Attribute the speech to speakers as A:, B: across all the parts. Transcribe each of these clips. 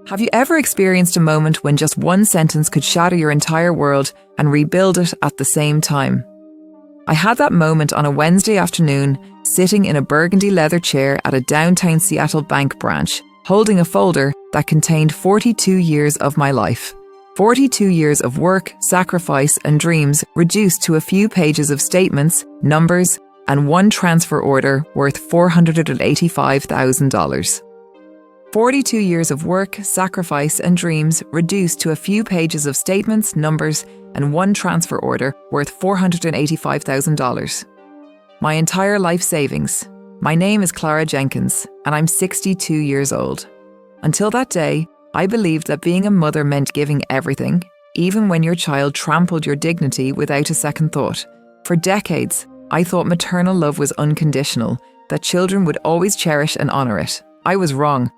A: Have you ever experienced a moment when just one sentence could shatter your entire world and rebuild it at the same time? I had that moment on a Wednesday afternoon, sitting in a burgundy leather chair at a downtown Seattle bank branch, holding a folder that contained 42 years of my life. 42 years of work, sacrifice, and dreams reduced to a few pages of statements, numbers, and one transfer order worth $485,000. 42 years of work, sacrifice, and dreams reduced to a few pages of statements, numbers, and one transfer order worth $485,000. My entire life savings. My name is Clara Jenkins, and I'm 62 years old. Until that day, I believed that being a mother meant giving everything, even when your child trampled your dignity without a second thought. For decades, I thought maternal love was unconditional, that children would always cherish and honour it. I was wrong.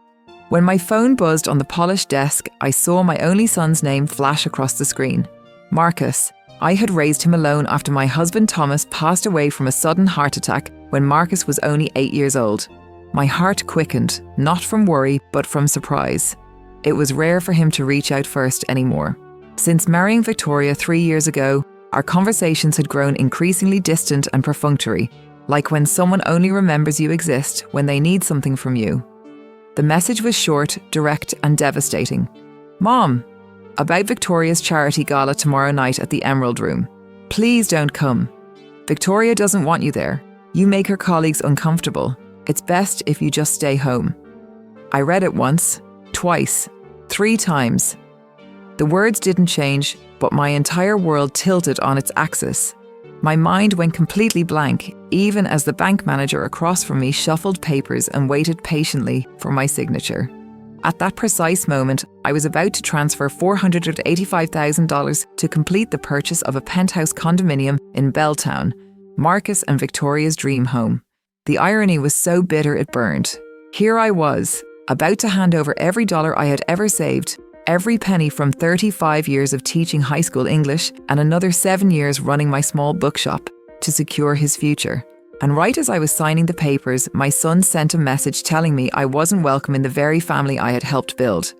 A: When my phone buzzed on the polished desk, I saw my only son's name flash across the screen. Marcus. I had raised him alone after my husband Thomas passed away from a sudden heart attack when Marcus was only 8 years old. My heart quickened, not from worry, but from surprise. It was rare for him to reach out first anymore. Since marrying Victoria 3 years ago, our conversations had grown increasingly distant and perfunctory, like when someone only remembers you exist when they need something from you. The message was short, direct, and devastating. Mom, about Victoria's charity gala tomorrow night at the Emerald Room. Please don't come. Victoria doesn't want you there. You make her colleagues uncomfortable. It's best if you just stay home. I read it once, twice, 3 times. The words didn't change, but my entire world tilted on its axis. My mind went completely blank, even as the bank manager across from me shuffled papers and waited patiently for my signature. At that precise moment, I was about to transfer $485,000 to complete the purchase of a penthouse condominium in Belltown, Marcus and Victoria's dream home. The irony was so bitter it burned. Here I was, about to hand over every dollar I had ever saved, every penny from 35 years of teaching high school English and another 7 years running my small bookshop, to secure his future. And right as I was signing the papers, my son sent a message telling me I wasn't welcome in the very family I had helped build.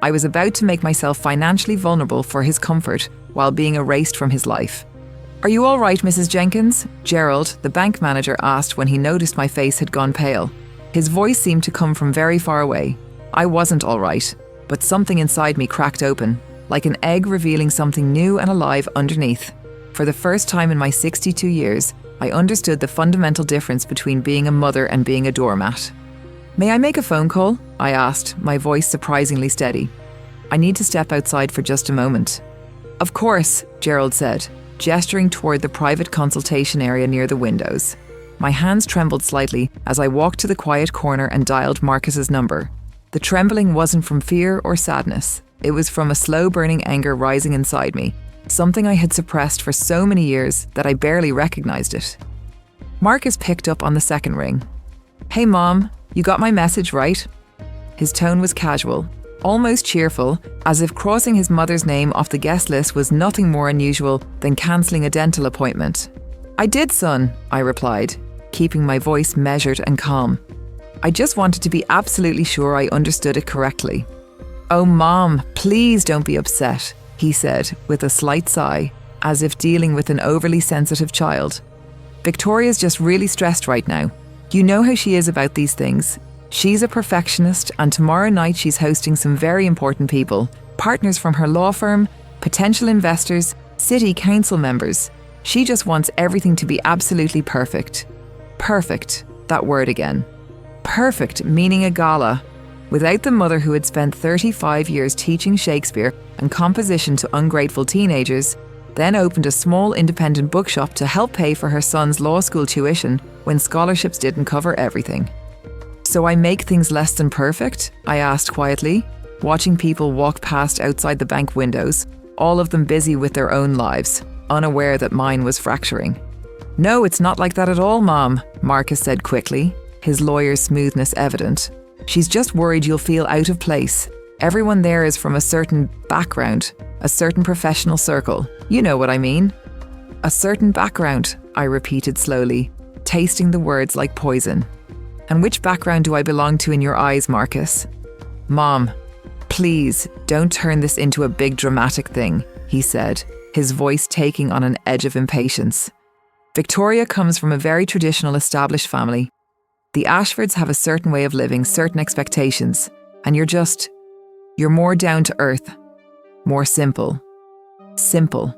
A: I was about to make myself financially vulnerable for his comfort while being erased from his life. "Are you all right, Mrs. Jenkins?" Gerald, the bank manager, asked when he noticed my face had gone pale. His voice seemed to come from very far away. I wasn't all right, but something inside me cracked open, like an egg revealing something new and alive underneath. For the first time in my 62 years, I understood the fundamental difference between being a mother and being a doormat. "May I make a phone call?" I asked, my voice surprisingly steady. "I need to step outside for just a moment." "Of course," Gerald said, gesturing toward the private consultation area near the windows. My hands trembled slightly as I walked to the quiet corner and dialed Marcus's number. The trembling wasn't from fear or sadness. It was from a slow-burning anger rising inside me, something I had suppressed for so many years that I barely recognized it. Marcus picked up on the second ring. "Hey Mom, you got my message, right?" His tone was casual, almost cheerful, as if crossing his mother's name off the guest list was nothing more unusual than cancelling a dental appointment. "I did, son," I replied, keeping my voice measured and calm. I just wanted to be absolutely sure I understood it correctly. "Oh Mom, please don't be upset," he said with a slight sigh, as if dealing with an overly sensitive child. "Victoria's just really stressed right now. You know how she is about these things. She's a perfectionist, and tomorrow night she's hosting some very important people, partners from her law firm, potential investors, city council members. She just wants everything to be absolutely perfect." Perfect, that word again. Perfect, meaning a gala. Without the mother who had spent 35 years teaching Shakespeare and composition to ungrateful teenagers, then opened a small independent bookshop to help pay for her son's law school tuition when scholarships didn't cover everything. "So I make things less than perfect?" I asked quietly, watching people walk past outside the bank windows, all of them busy with their own lives, unaware that mine was fracturing. "No, it's not like that at all, Mom," Marcus said quickly, his lawyer's smoothness evident. "She's just worried you'll feel out of place. Everyone there is from a certain background, a certain professional circle. You know what I mean." "A certain background," I repeated slowly, tasting the words like poison. "And which background do I belong to in your eyes, Marcus?" "Mom, Please, don't turn this into a big dramatic thing, he said, his voice taking on an edge of impatience. Victoria comes from a very traditional established family. The Ashfords have a certain way of living, certain expectations, and you're more down to earth, more simple. Simple.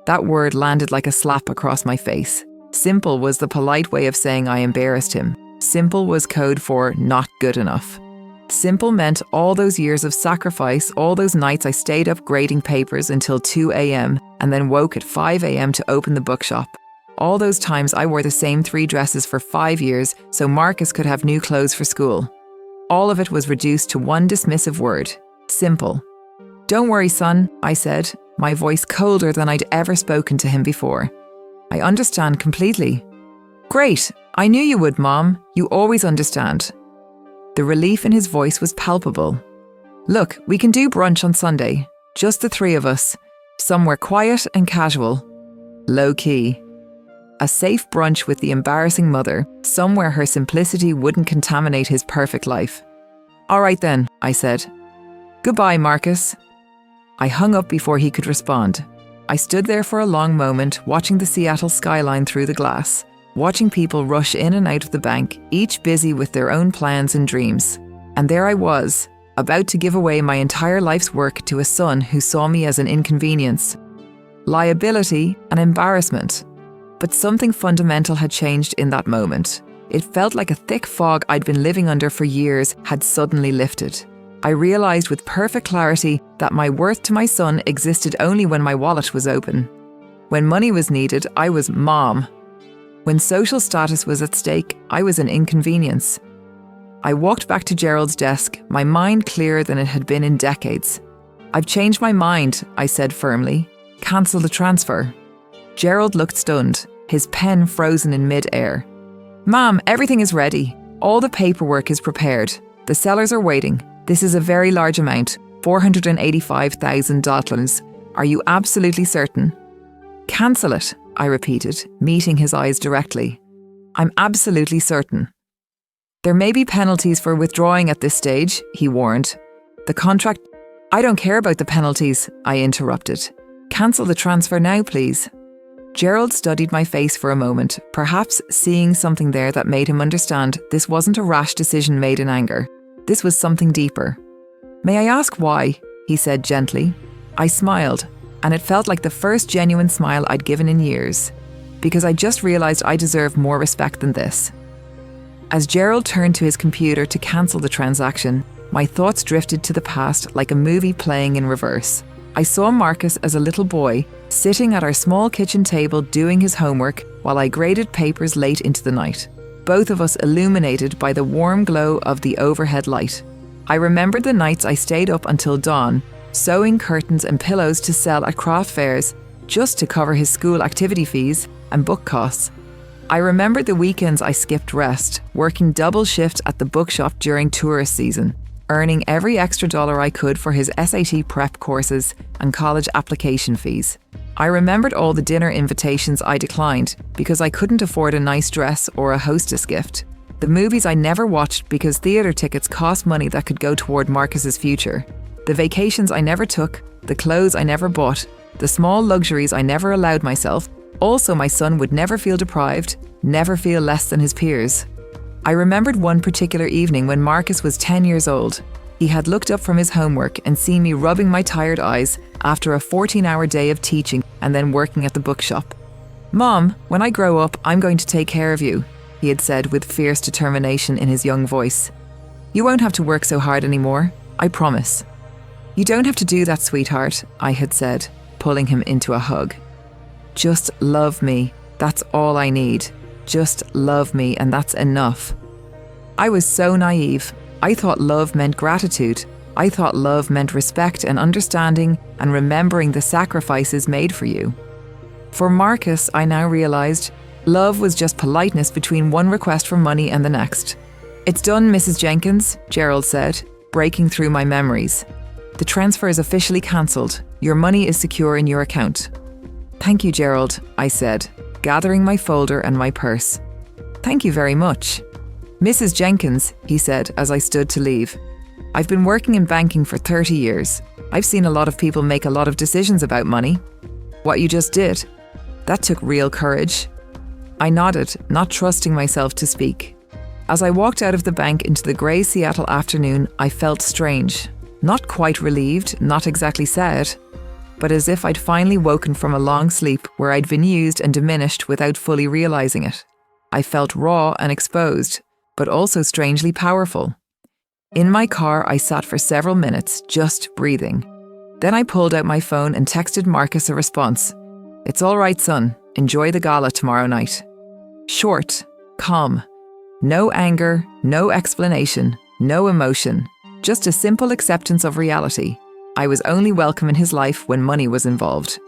A: That word landed like a slap across my face. Simple was the polite way of saying I embarrassed him. Simple was code for not good enough. Simple meant all those years of sacrifice, all those nights I stayed up grading papers until 2 a.m. and then woke at 5 a.m. to open the bookshop. All those times I wore the same 3 dresses for 5 years so Marcus could have new clothes for school. All of it was reduced to one dismissive word: simple. Don't worry, son, I said, my voice colder than I'd ever spoken to him before. I understand completely. Great, I knew you would, Mom. You always understand. The relief in his voice was palpable. Look, we can do brunch on Sunday, just the 3 of us, somewhere quiet and casual, low-key. A safe brunch with the embarrassing mother, somewhere her simplicity wouldn't contaminate his perfect life. All right then, I said. Goodbye, Marcus. I hung up before he could respond. I stood there for a long moment, watching the Seattle skyline through the glass, watching people rush in and out of the bank, each busy with their own plans and dreams. And there I was, about to give away my entire life's work to a son who saw me as an inconvenience, liability, and embarrassment. But something fundamental had changed in that moment. It felt like a thick fog I'd been living under for years had suddenly lifted. I realised with perfect clarity that my worth to my son existed only when my wallet was open. When money was needed, I was Mom. When social status was at stake, I was an inconvenience. I walked back to Gerald's desk, my mind clearer than it had been in decades. I've changed my mind, I said firmly. Cancel the transfer. Gerald looked stunned, his pen frozen in mid-air. Ma'am, everything is ready. All the paperwork is prepared. The sellers are waiting. This is a very large amount, $485,000. Are you absolutely certain? Cancel it, I repeated, meeting his eyes directly. I'm absolutely certain. There may be penalties for withdrawing at this stage, he warned. The contract... I don't care about the penalties, I interrupted. Cancel the transfer now, please. Gerald studied my face for a moment, perhaps seeing something there that made him understand this wasn't a rash decision made in anger. This was something deeper. May I ask why? He said gently. I smiled, and it felt like the first genuine smile I'd given in years, because I just realised I deserve more respect than this. As Gerald turned to his computer to cancel the transaction, my thoughts drifted to the past like a movie playing in reverse. I saw Marcus as a little boy, sitting at our small kitchen table doing his homework while I graded papers late into the night, both of us illuminated by the warm glow of the overhead light. I remembered the nights I stayed up until dawn, sewing curtains and pillows to sell at craft fairs, just to cover his school activity fees and book costs. I remembered the weekends I skipped rest, working double shift at the bookshop during tourist season, earning every extra dollar I could for his SAT prep courses and college application fees. I remembered all the dinner invitations I declined because I couldn't afford a nice dress or a hostess gift. The movies I never watched because theatre tickets cost money that could go toward Marcus's future. The vacations I never took, the clothes I never bought, the small luxuries I never allowed myself. Also, my son would never feel deprived, never feel less than his peers. I remembered one particular evening when Marcus was 10 years old. He had looked up from his homework and seen me rubbing my tired eyes after a 14-hour day of teaching and then working at the bookshop. Mom, when I grow up, I'm going to take care of you, he had said with fierce determination in his young voice. You won't have to work so hard anymore, I promise. You don't have to do that, sweetheart, I had said, pulling him into a hug. Just love me, that's all I need. Just love me, and that's enough. I was so naive. I thought love meant gratitude. I thought love meant respect and understanding and remembering the sacrifices made for you. For Marcus, I now realised, love was just politeness between one request for money and the next. It's done, Mrs. Jenkins, Gerald said, breaking through my memories. The transfer is officially cancelled. Your money is secure in your account. Thank you, Gerald, I said, gathering my folder and my purse. Thank you very much. Mrs. Jenkins, he said as I stood to leave. I've been working in banking for 30 years. I've seen a lot of people make a lot of decisions about money. What you just did, that took real courage. I nodded, not trusting myself to speak. As I walked out of the bank into the grey Seattle afternoon, I felt strange. Not quite relieved, not exactly sad, but as if I'd finally woken from a long sleep where I'd been used and diminished without fully realising it. I felt raw and exposed, but also strangely powerful. In my car, I sat for several minutes, just breathing. Then I pulled out my phone and texted Marcus a response. "It's all right, son. Enjoy the gala tomorrow night." Short, calm. No anger, no explanation, no emotion. Just a simple acceptance of reality. I was only welcome in his life when money was involved.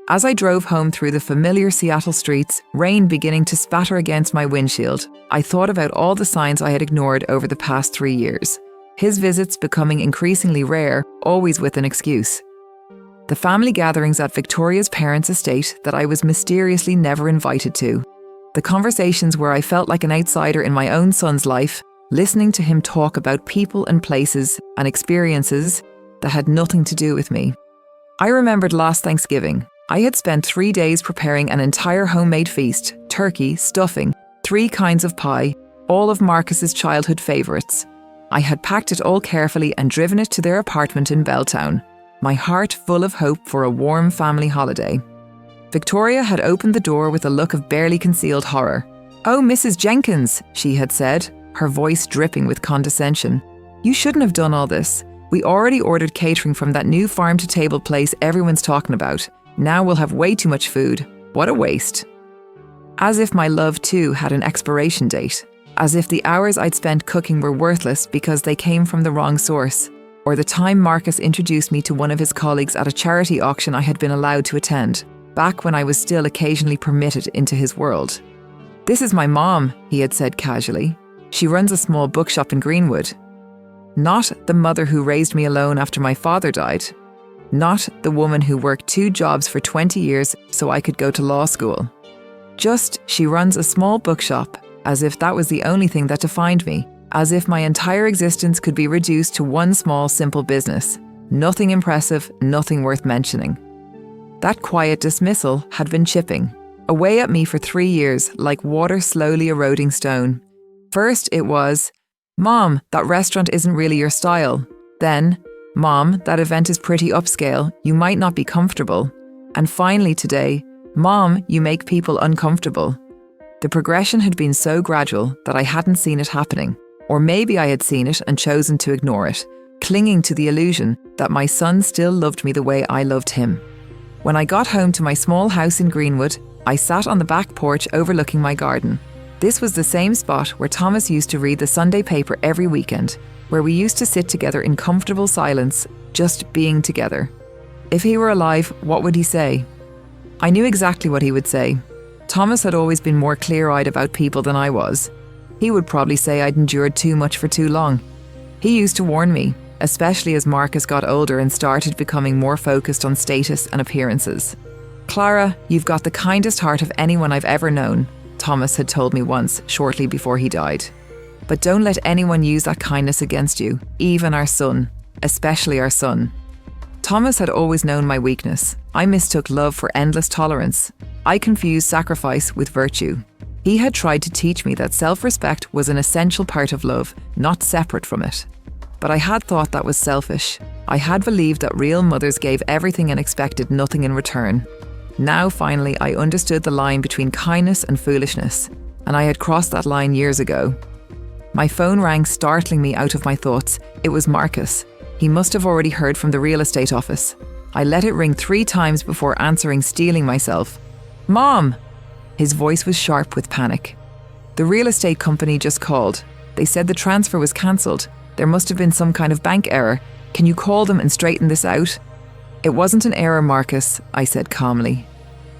A: As I drove home through the familiar Seattle streets, rain beginning to spatter against my windshield, I thought about all the signs I had ignored over the past 3 years. His visits becoming increasingly rare, always with an excuse. The family gatherings at Victoria's parents' estate that I was mysteriously never invited to. The conversations where I felt like an outsider in my own son's life, listening to him talk about people and places and experiences that had nothing to do with me. I remembered last Thanksgiving. I had spent 3 days preparing an entire homemade feast, turkey, stuffing, 3 kinds of pie, all of Marcus's childhood favourites. I had packed it all carefully and driven it to their apartment in Belltown, my heart full of hope for a warm family holiday. Victoria had opened the door with a look of barely concealed horror. "Oh, Mrs. Jenkins," she had said, her voice dripping with condescension. "You shouldn't have done all this. We already ordered catering from that new farm-to-table place everyone's talking about. Now we'll have way too much food. What a waste." As if my love too had an expiration date. As if the hours I'd spent cooking were worthless because they came from the wrong source. Or the time Marcus introduced me to one of his colleagues at a charity auction I had been allowed to attend, back when I was still occasionally permitted into his world. "This is my mom," he had said casually. "She runs a small bookshop in Greenwood." Not the mother who raised me alone after my father died. Not the woman who worked 2 jobs for 20 years so I could go to law school. Just, she runs a small bookshop, as if that was the only thing that defined me, as if my entire existence could be reduced to one small, simple business. Nothing impressive, nothing worth mentioning. That quiet dismissal had been chipping away at me for 3 years, like water slowly eroding stone. First it was, "Mom, that restaurant isn't really your style." Then, "Mom, that event is pretty upscale, you might not be comfortable." And finally today, "Mom, you make people uncomfortable." The progression had been so gradual that I hadn't seen it happening. Or maybe I had seen it and chosen to ignore it, clinging to the illusion that my son still loved me the way I loved him. When I got home to my small house in Greenwood, I sat on the back porch overlooking my garden. This was the same spot where Thomas used to read the Sunday paper every weekend, where we used to sit together in comfortable silence, just being together. If he were alive, what would he say? I knew exactly what he would say. Thomas had always been more clear-eyed about people than I was. He would probably say I'd endured too much for too long. He used to warn me, especially as Marcus got older and started becoming more focused on status and appearances. "Clara, you've got the kindest heart of anyone I've ever known," Thomas had told me once, shortly before he died. "But don't let anyone use that kindness against you, even our son, especially our son." Thomas had always known my weakness. I mistook love for endless tolerance. I confused sacrifice with virtue. He had tried to teach me that self-respect was an essential part of love, not separate from it. But I had thought that was selfish. I had believed that real mothers gave everything and expected nothing in return. Now, finally, I understood the line between kindness and foolishness, and I had crossed that line years ago. My phone rang, startling me out of my thoughts. It was Marcus. He must have already heard from the real estate office. I let it ring 3 times before answering, steeling myself. "Mom!" His voice was sharp with panic. "The real estate company just called. They said the transfer was cancelled. There must have been some kind of bank error. Can you call them and straighten this out?" "It wasn't an error, Marcus," I said calmly.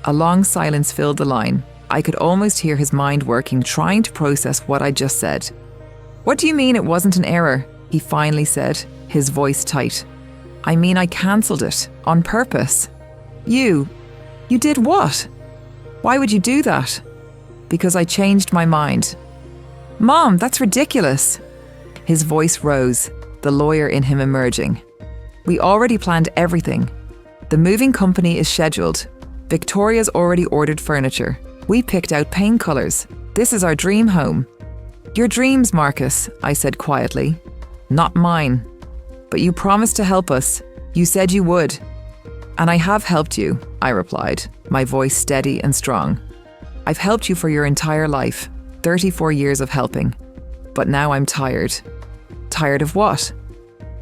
A: A long silence filled the line. I could almost hear his mind working, trying to process what I'd just said. "What do you mean it wasn't an error?" he finally said, his voice tight. "I mean I cancelled it, on purpose." You did what? Why would you do that?" "Because I changed my mind." "Mom, that's ridiculous." His voice rose. the lawyer in him emerging. We already planned everything. The moving company is scheduled. Victoria's already ordered furniture. We picked out paint colours. This is our dream home. Your dreams, Marcus, I said quietly. Not mine. But you promised to help us. You said you would. And I have helped you, I replied, my voice steady and strong. I've helped you for your entire life, 34 years of helping. But now I'm tired. Tired of what?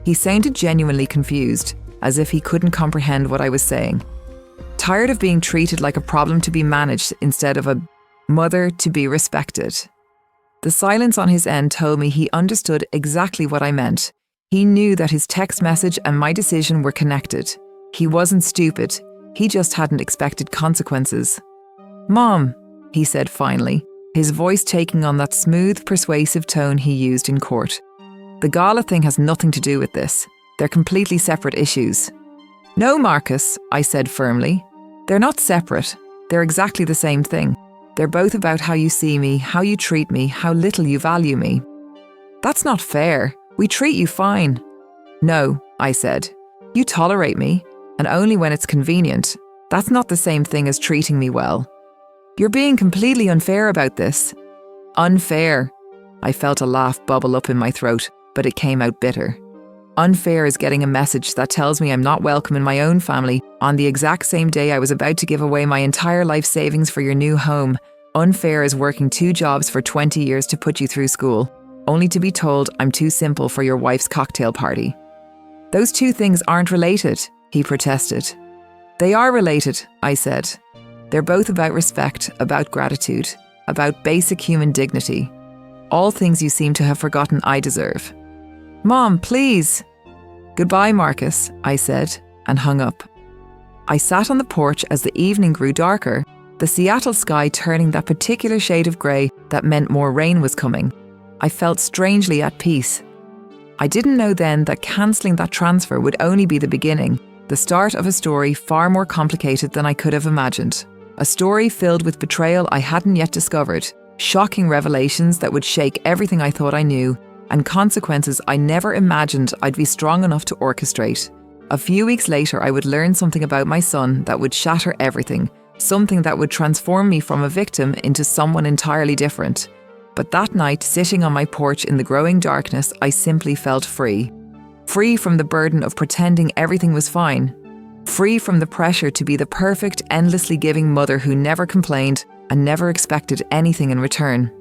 A: He sounded genuinely confused, as if he couldn't comprehend what I was saying. Tired of being treated like a problem to be managed instead of a mother to be respected. The silence on his end told me he understood exactly what I meant. He knew that his text message and my decision were connected. He wasn't stupid. He just hadn't expected consequences. Mom, he said finally, his voice taking on that smooth, persuasive tone he used in court. The gala thing has nothing to do with this. They're completely separate issues. No, Marcus, I said firmly. They're not separate. They're exactly the same thing. They're both about how you see me, how you treat me, how little you value me. That's not fair. We treat you fine. No, I said. You tolerate me, and only when it's convenient. That's not the same thing as treating me well. You're being completely unfair about this. Unfair. I felt a laugh bubble up in my throat, but it came out bitter. Unfair is getting a message that tells me I'm not welcome in my own family on the exact same day I was about to give away my entire life savings for your new home. Unfair is working 2 jobs for 20 years to put you through school, only to be told I'm too simple for your wife's cocktail party. Those 2 things aren't related, he protested. They are related, I said. They're both about respect, about gratitude, about basic human dignity. All things you seem to have forgotten I deserve. Mom, please. Goodbye, Marcus, I said, and hung up. I sat on the porch as the evening grew darker, the Seattle sky turning that particular shade of grey that meant more rain was coming. I felt strangely at peace. I didn't know then that cancelling that transfer would only be the beginning, the start of a story far more complicated than I could have imagined. A story filled with betrayal I hadn't yet discovered, shocking revelations that would shake everything I thought I knew, and consequences I never imagined I'd be strong enough to orchestrate. A few weeks later, I would learn something about my son that would shatter everything, something that would transform me from a victim into someone entirely different. But that night, sitting on my porch in the growing darkness, I simply felt free. Free from the burden of pretending everything was fine. Free from the pressure to be the perfect, endlessly giving mother who never complained and never expected anything in return.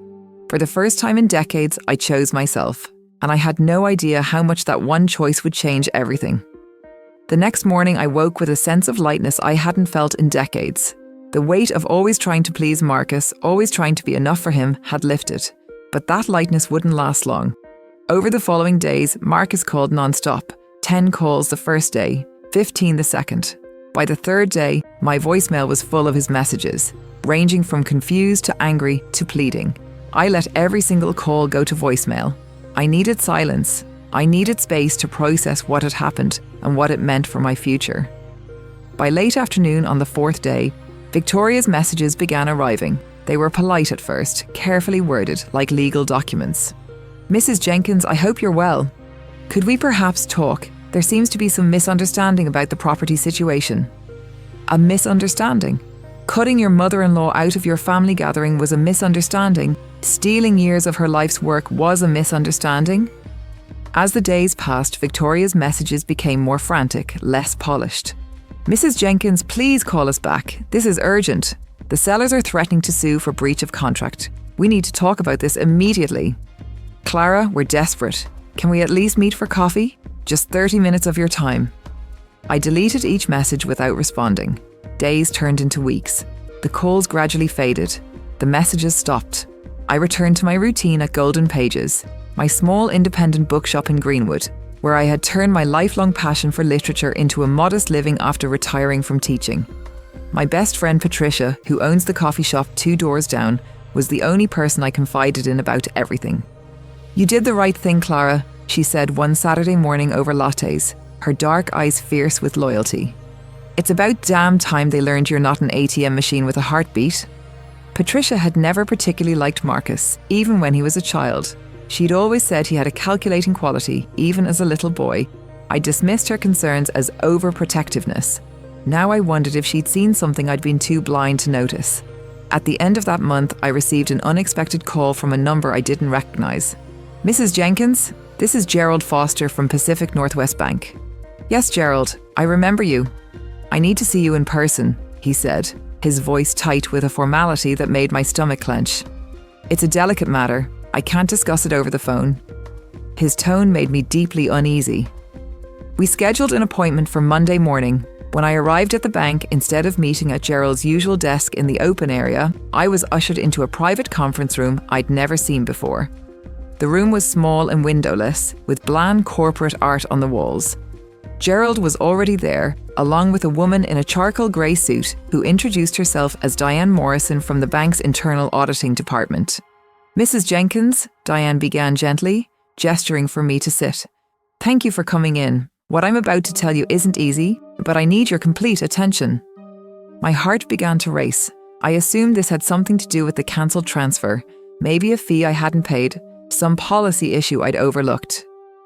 A: For the first time in decades, I chose myself, and I had no idea how much that one choice would change everything. The next morning, I woke with a sense of lightness I hadn't felt in decades. The weight of always trying to please Marcus, always trying to be enough for him, had lifted. But that lightness wouldn't last long. Over the following days, Marcus called non-stop. 10 calls the first day, 15 the second. By the third day, my voicemail was full of his messages, ranging from confused to angry to pleading. I let every single call go to voicemail. I needed silence. I needed space to process what had happened and what it meant for my future. By late afternoon on the 4th day, Victoria's messages began arriving. They were polite at first, carefully worded like legal documents. Mrs. Jenkins, I hope you're well. Could we perhaps talk? There seems to be some misunderstanding about the property situation. A misunderstanding? Cutting your mother-in-law out of your family gathering was a misunderstanding. Stealing years of her life's work was a misunderstanding. As the days passed, Victoria's messages became more frantic, less polished. Mrs. Jenkins, please call us back. This is urgent. The sellers are threatening to sue for breach of contract. We need to talk about this immediately. Clara, we're desperate. Can we at least meet for coffee? Just 30 minutes of your time. I deleted each message without responding. Days turned into weeks. The calls gradually faded. The messages stopped. I returned to my routine at Golden Pages, my small independent bookshop in Greenwood, where I had turned my lifelong passion for literature into a modest living after retiring from teaching. My best friend Patricia, who owns the coffee shop 2 doors down, was the only person I confided in about everything. You did the right thing, Clara, she said one Saturday morning over lattes, her dark eyes fierce with loyalty. It's about damn time they learned you're not an ATM machine with a heartbeat. Patricia had never particularly liked Marcus, even when he was a child. She'd always said he had a calculating quality, even as a little boy. I dismissed her concerns as overprotectiveness. Now I wondered if she'd seen something I'd been too blind to notice. At the end of that month, I received an unexpected call from a number I didn't recognise. "Mrs. Jenkins, this is Gerald Foster from Pacific Northwest Bank." "Yes, Gerald, I remember you. I need to see you in person," he said, his voice tight with a formality that made my stomach clench. "It's a delicate matter. I can't discuss it over the phone." His tone made me deeply uneasy. We scheduled an appointment for Monday morning. When I arrived at the bank, instead of meeting at Gerald's usual desk in the open area, I was ushered into a private conference room I'd never seen before. The room was small and windowless, with bland corporate art on the walls. Gerald was already there, along with a woman in a charcoal grey suit who introduced herself as Diane Morrison from the bank's internal auditing department. "Mrs. Jenkins," Diane began gently, gesturing for me to sit. "Thank you for coming in. What I'm about to tell you isn't easy, but I need your complete attention." My heart began to race. I assumed this had something to do with the cancelled transfer, maybe a fee I hadn't paid, some policy issue I'd overlooked.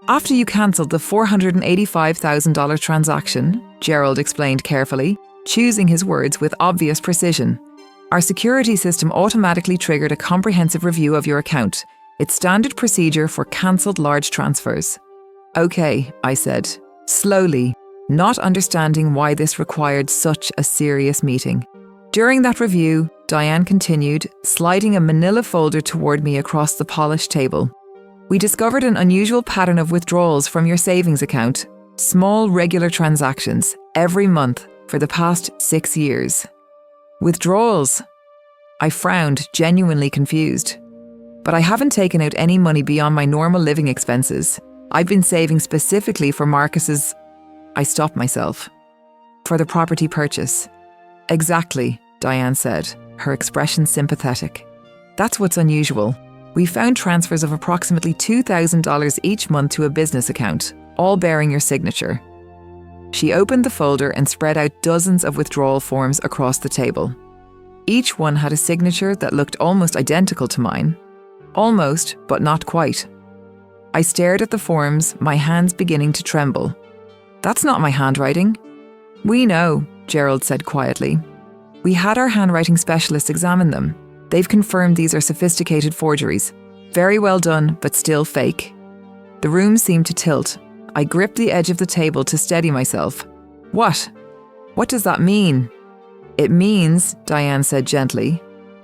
A: "After you cancelled the $485,000 transaction," Gerald explained carefully, choosing his words with obvious precision, "our security system automatically triggered a comprehensive review of your account. It's standard procedure for cancelled large transfers." "Okay," I said, slowly, not understanding why this required such a serious meeting. During that review, Diane continued, sliding a manila folder toward me across the polished table. "We discovered an unusual pattern of withdrawals from your savings account, small regular transactions, every month for the past 6 years. "Withdrawals?" I frowned, genuinely confused. "But I haven't taken out any money beyond my normal living expenses. I've been saving specifically for Marcus's..." I stopped myself. "For the property purchase." "Exactly," Diane said, her expression sympathetic. "That's what's unusual. We found transfers of approximately $2,000 each month to a business account, all bearing your signature." She opened the folder and spread out dozens of withdrawal forms across the table. Each one had a signature that looked almost identical to mine. Almost, but not quite. I stared at the forms, my hands beginning to tremble. "That's not my handwriting." "We know," Gerald said quietly. "We had our handwriting specialists examine them. They've confirmed these are sophisticated forgeries. Very well done, but still fake." The room seemed to tilt. I gripped the edge of the table to steady myself. "What? What does that mean?" "It means," Diane said gently,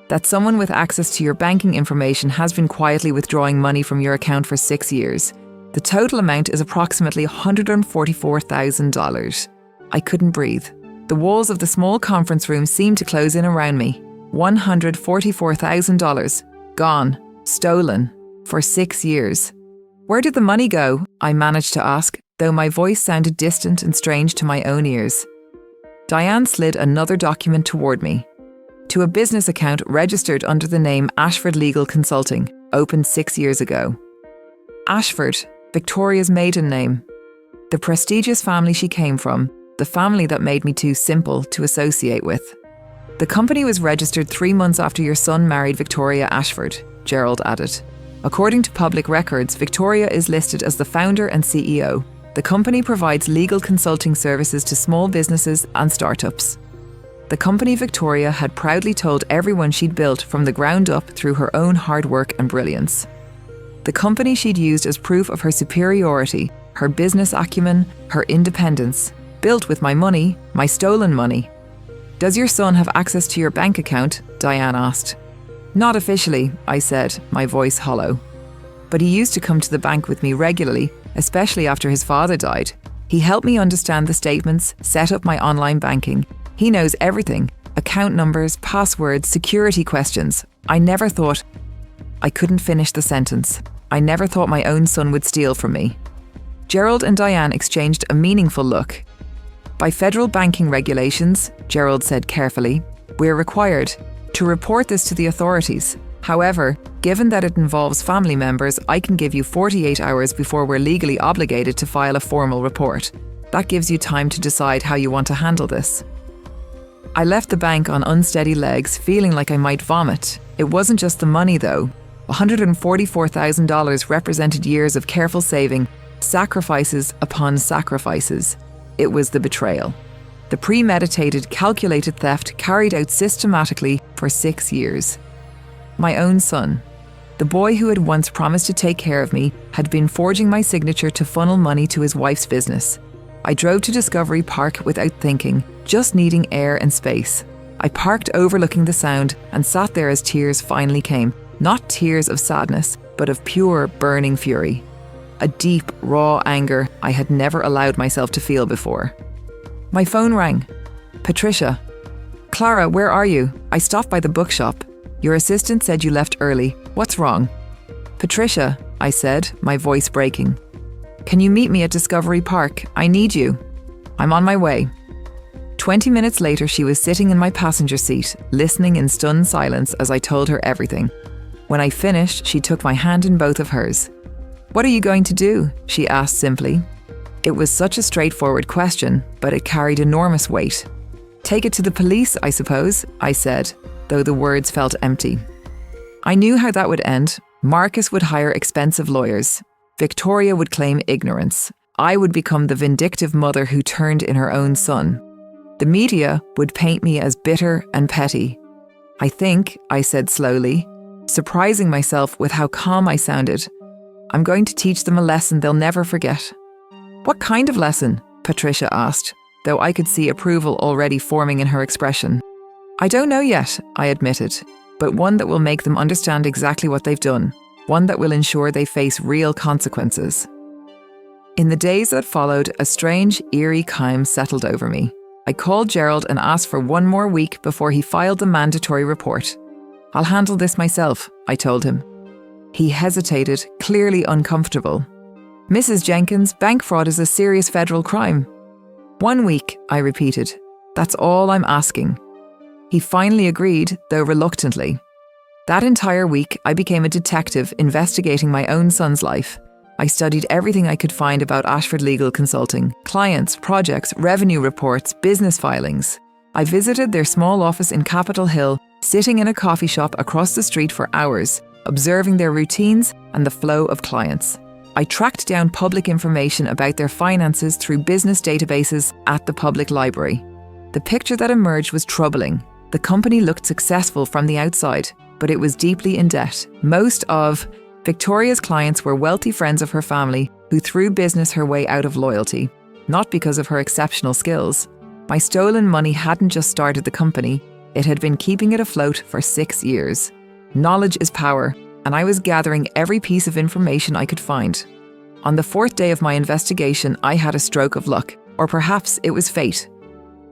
A: "that someone with access to your banking information has been quietly withdrawing money from your account for 6 years. The total amount is approximately $144,000. I couldn't breathe. The walls of the small conference room seemed to close in around me. $144,000. Gone. Stolen. For 6 years. "Where did the money go?" I managed to ask, though my voice sounded distant and strange to my own ears. Diane slid another document toward me. "To a business account registered under the name Ashford Legal Consulting, opened 6 years ago." Ashford, Victoria's maiden name. The prestigious family she came from, the family that made me too simple to associate with. "The company was registered 3 months after your son married Victoria Ashford," Gerald added. "According to public records, Victoria is listed as the founder and CEO. The company provides legal consulting services to small businesses and startups." The company Victoria had proudly told everyone she'd built from the ground up through her own hard work and brilliance. The company she'd used as proof of her superiority, her business acumen, her independence, built with my money, my stolen money. "Does your son have access to your bank account?" Diane asked. "Not officially," I said, my voice hollow. "But he used to come to the bank with me regularly, especially after his father died. He helped me understand the statements, set up my online banking. He knows everything. Account numbers, passwords, security questions. I never thought..." I couldn't finish the sentence. I never thought my own son would steal from me. Gerald and Diane exchanged a meaningful look. "By federal banking regulations," Gerald said carefully, "we're required to report this to the authorities. However, given that it involves family members, I can give you 48 hours before we're legally obligated to file a formal report. That gives you time to decide how you want to handle this." I left the bank on unsteady legs, feeling like I might vomit. It wasn't just the money though. $144,000 represented years of careful saving, sacrifices upon sacrifices. It was the betrayal. The premeditated, calculated theft carried out systematically for 6 years. My own son, the boy who had once promised to take care of me, had been forging my signature to funnel money to his wife's business. I drove to Discovery Park without thinking, just needing air and space. I parked overlooking the Sound and sat there as tears finally came. Not tears of sadness, but of pure, burning fury. A deep, raw anger I had never allowed myself to feel before. My phone rang. Patricia. Clara, where are you? I stopped by the bookshop. Your assistant said you left early. What's wrong? Patricia, I said, my voice breaking. Can you meet me at Discovery Park? I need you. I'm on my way. 20 minutes later, she was sitting in my passenger seat, listening in stunned silence as I told her everything. When I finished, she took my hand in both of hers. What are you going to do? She asked simply. It was such a straightforward question, but it carried enormous weight. Take it to the police, I suppose, I said, though the words felt empty. I knew how that would end. Marcus would hire expensive lawyers. Victoria would claim ignorance. I would become the vindictive mother who turned in her own son. The media would paint me as bitter and petty. I think, I said slowly, surprising myself with how calm I sounded. I'm going to teach them a lesson they'll never forget. What kind of lesson? Patricia asked, though I could see approval already forming in her expression. I don't know yet, I admitted, but one that will make them understand exactly what they've done, one that will ensure they face real consequences. In the days that followed, a strange, eerie calm settled over me. I called Gerald and asked for one more week before he filed the mandatory report. I'll handle this myself, I told him. He hesitated, clearly uncomfortable. Mrs. Jenkins, bank fraud is a serious federal crime. 1 week, I repeated. That's all I'm asking. He finally agreed, though reluctantly. That entire week, I became a detective investigating my own son's life. I studied everything I could find about Ashford Legal Consulting, clients, projects, revenue reports, business filings. I visited their small office in Capitol Hill, sitting in a coffee shop across the street for hours, observing their routines and the flow of clients. I tracked down public information about their finances through business databases at the public library. The picture that emerged was troubling. The company looked successful from the outside, but it was deeply in debt. Most of Victoria's clients were wealthy friends of her family who threw business her way out of loyalty, not because of her exceptional skills. My stolen money hadn't just started the company, it had been keeping it afloat for 6 years. Knowledge is power, and I was gathering every piece of information I could find. On the 4th day of my investigation, I had a stroke of luck, or perhaps it was fate.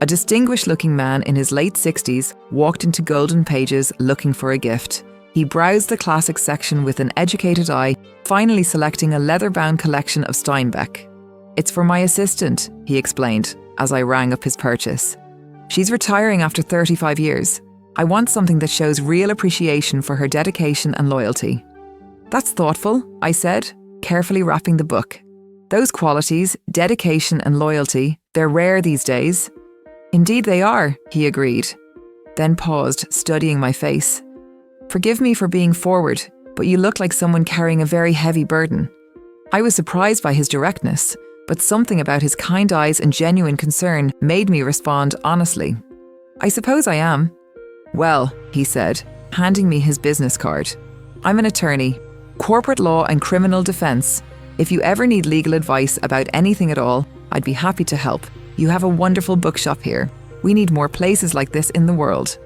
A: A distinguished-looking man in his late 60s walked into Golden Pages looking for a gift. He browsed the classics section with an educated eye, finally selecting a leather-bound collection of Steinbeck. It's for my assistant, he explained, as I rang up his purchase. She's retiring after 35 years. I want something that shows real appreciation for her dedication and loyalty. That's thoughtful, I said, carefully wrapping the book. Those qualities, dedication and loyalty, they're rare these days. Indeed they are, he agreed, then paused, studying my face. Forgive me for being forward, but you look like someone carrying a very heavy burden. I was surprised by his directness, but something about his kind eyes and genuine concern made me respond honestly. I suppose I am. Well, he said, handing me his business card. I'm an attorney, corporate law and criminal defense. If you ever need legal advice about anything at all, I'd be happy to help. You have a wonderful bookshop here. We need more places like this in the world.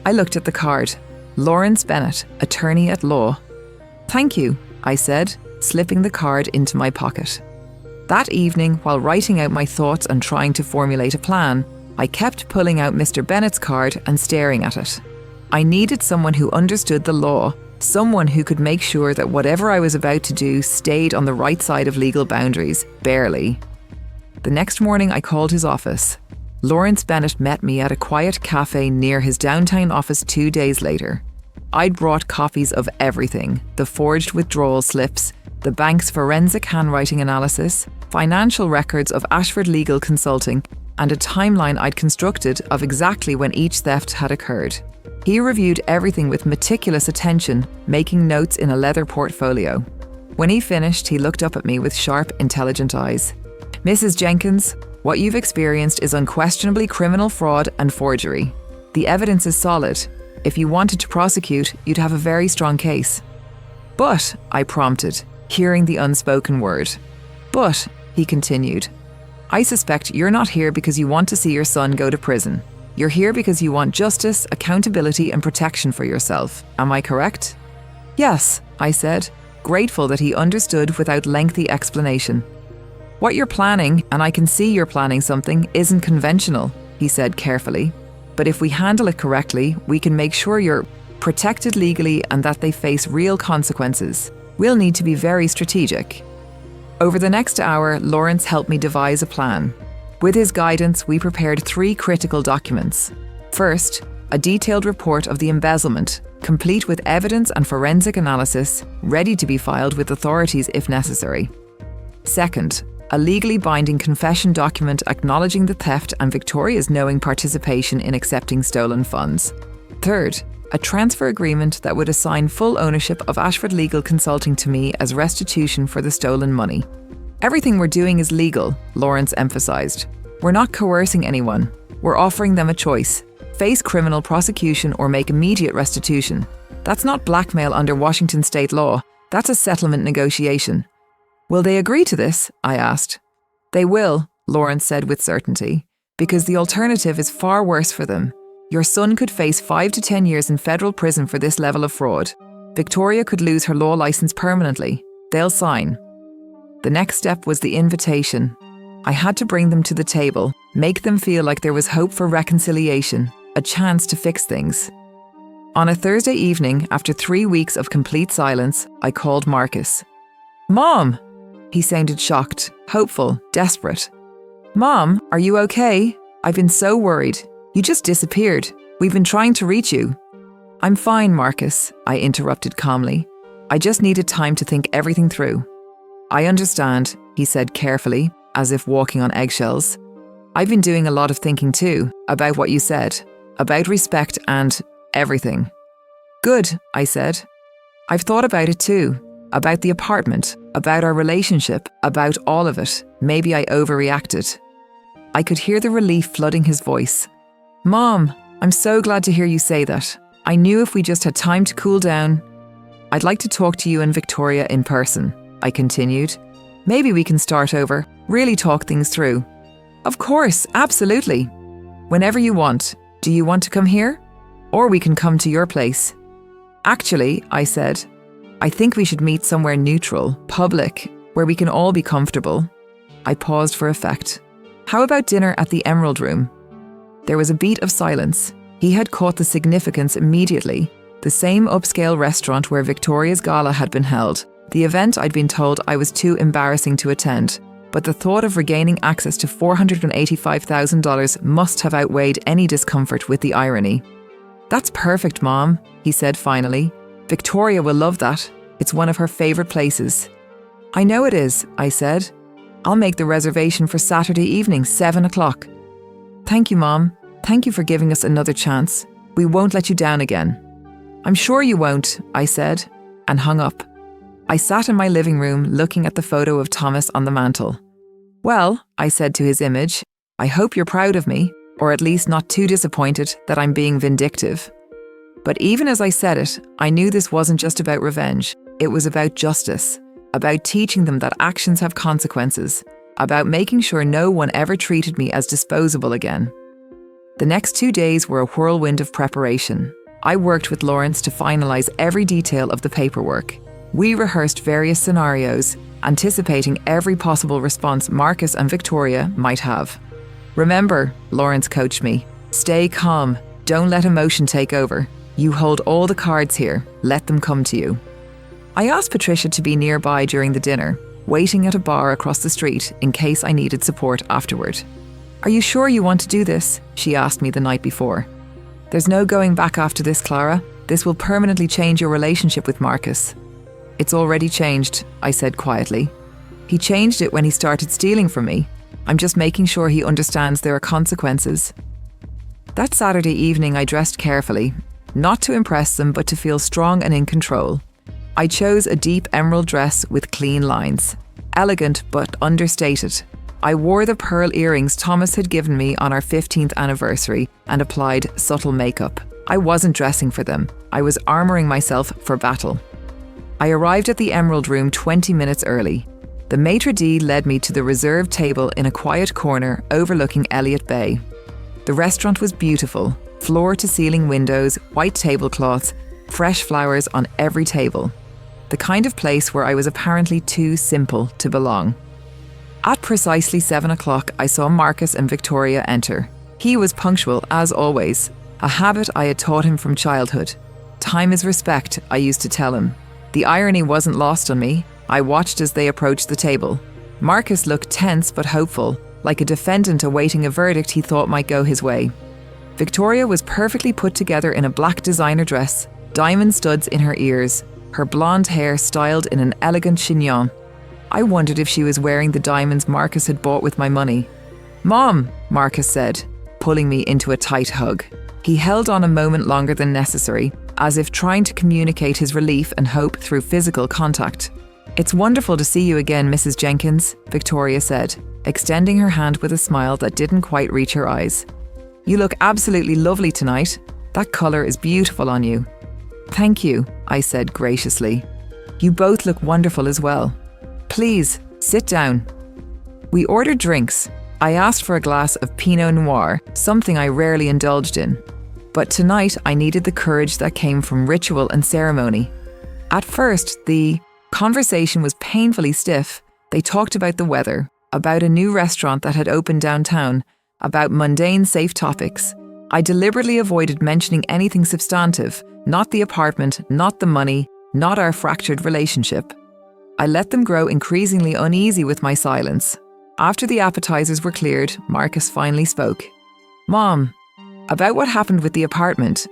A: I looked at the card. Lawrence Bennett, attorney at law. Thank you, I said, slipping the card into my pocket. That evening, while writing out my thoughts and trying to formulate a plan, I kept pulling out Mr. Bennett's card and staring at it. I needed someone who understood the law, someone who could make sure that whatever I was about to do stayed on the right side of legal boundaries, barely. The next morning I called his office. Lawrence Bennett met me at a quiet cafe near his downtown office 2 days later. I'd brought copies of everything, the forged withdrawal slips, the bank's forensic handwriting analysis, financial records of Ashford Legal Consulting, and a timeline I'd constructed of exactly when each theft had occurred. He reviewed everything with meticulous attention, making notes in a leather portfolio. When he finished, he looked up at me with sharp, intelligent eyes. "Mrs. Jenkins, what you've experienced is unquestionably criminal fraud and forgery. The evidence is solid. If you wanted to prosecute, you'd have a very strong case." "But," I prompted, hearing the unspoken word. "But," he continued, "I suspect you're not here because you want to see your son go to prison. You're here because you want justice, accountability, and protection for yourself. Am I correct?" "Yes," I said, grateful that he understood without lengthy explanation. "What you're planning, and I can see you're planning something, isn't conventional," he said carefully. "But if we handle it correctly, we can make sure you're protected legally and that they face real consequences. We'll need to be very strategic." Over the next hour, Lawrence helped me devise a plan. With his guidance, we prepared 3 critical documents. First, a detailed report of the embezzlement, complete with evidence and forensic analysis, ready to be filed with authorities if necessary. Second, a legally binding confession document acknowledging the theft and Victoria's knowing participation in accepting stolen funds. Third, a transfer agreement that would assign full ownership of Ashford Legal Consulting to me as restitution for the stolen money. "Everything we're doing is legal," Lawrence emphasised. "We're not coercing anyone. We're offering them a choice: face criminal prosecution or make immediate restitution. That's not blackmail under Washington state law. That's a settlement negotiation." "Will they agree to this?" I asked. "They will," Lawrence said with certainty, "because the alternative is far worse for them. Your son could face 5 to 10 years in federal prison for this level of fraud. Victoria could lose her law licence permanently. They'll sign." The next step was the invitation. I had to bring them to the table, make them feel like there was hope for reconciliation, a chance to fix things. On a Thursday evening, after 3 weeks of complete silence, I called Marcus. "Mom!" He sounded shocked, hopeful, desperate. "Mom, are you okay? I've been so worried. You just disappeared. We've been trying to reach you." "I'm fine, Marcus," I interrupted calmly. "I just needed time to think everything through." "I understand," he said carefully, as if walking on eggshells. "I've been doing a lot of thinking too, about what you said, about respect and everything." "Good," I said. "I've thought about it too, about the apartment, about our relationship, about all of it. Maybe I overreacted." I could hear the relief flooding his voice. "Mom, I'm so glad to hear you say that. I knew if we just had time to cool down." "I'd like to talk to you and Victoria in person," I continued. "Maybe we can start over, really talk things through." "Of course, absolutely. Whenever you want. Do you want to come here? Or we can come to your place." "Actually," I said, "I think we should meet somewhere neutral, public, where we can all be comfortable." I paused for effect. "How about dinner at the Emerald Room?" There was a beat of silence. He had caught the significance immediately. The same upscale restaurant where Victoria's gala had been held. The event I'd been told I was too embarrassing to attend, but the thought of regaining access to $485,000 must have outweighed any discomfort with the irony. "That's perfect, Mom," he said finally. "Victoria will love that. It's one of her favourite places." "I know it is," I said. "I'll make the reservation for Saturday evening, 7 o'clock. "Thank you, Mom. Thank you for giving us another chance. We won't let you down again." "I'm sure you won't," I said, and hung up. I sat in my living room looking at the photo of Thomas on the mantel. "Well," I said to his image, "I hope you're proud of me, or at least not too disappointed that I'm being vindictive." But even as I said it, I knew this wasn't just about revenge. It was about justice, about teaching them that actions have consequences, about making sure no one ever treated me as disposable again. The next 2 days were a whirlwind of preparation. I worked with Lawrence to finalise every detail of the paperwork. We rehearsed various scenarios, anticipating every possible response Marcus and Victoria might have. "Remember," Lawrence coached me, "stay calm. Don't let emotion take over. You hold all the cards here. Let them come to you." I asked Patricia to be nearby during the dinner, waiting at a bar across the street in case I needed support afterward. "Are you sure you want to do this?" she asked me the night before. "There's no going back after this, Clara. This will permanently change your relationship with Marcus." "It's already changed," I said quietly. "He changed it when he started stealing from me. I'm just making sure he understands there are consequences." That Saturday evening I dressed carefully. not to impress them but to feel strong and in control. I chose a deep emerald dress with clean lines. Elegant but understated. I wore the pearl earrings Thomas had given me on our 15th anniversary and applied subtle makeup. I wasn't dressing for them. I was armouring myself for battle. I arrived at the Emerald Room 20 minutes early. The maitre d' led me to the reserved table in a quiet corner overlooking Elliott Bay. The restaurant was beautiful. Floor-to-ceiling windows, white tablecloths, fresh flowers on every table. The kind of place where I was apparently too simple to belong. At precisely 7 o'clock, I saw Marcus and Victoria enter. He was punctual, as always, a habit I had taught him from childhood. Time is respect, I used to tell him. The irony wasn't lost on me. I watched as they approached the table. Marcus looked tense but hopeful, like a defendant awaiting a verdict he thought might go his way. Victoria was perfectly put together in a black designer dress, diamond studs in her ears, her blonde hair styled in an elegant chignon. I wondered if she was wearing the diamonds Marcus had bought with my money. "Mom," Marcus said, pulling me into a tight hug. He held on a moment longer than necessary, as if trying to communicate his relief and hope through physical contact. "It's wonderful to see you again, Mrs. Jenkins," Victoria said, extending her hand with a smile that didn't quite reach her eyes. "You look absolutely lovely tonight. That colour is beautiful on you." "Thank you," I said graciously. "You both look wonderful as well. Please, sit down." We ordered drinks. I asked for a glass of Pinot Noir, something I rarely indulged in. But tonight I needed the courage that came from ritual and ceremony. At first, the conversation was painfully stiff. They talked about the weather, about a new restaurant that had opened downtown, about mundane, safe topics. I deliberately avoided mentioning anything substantive, not the apartment, not the money, not our fractured relationship. I let them grow increasingly uneasy with my silence. After the appetizers were cleared, Marcus finally spoke. "Mom, about what happened with the apartment.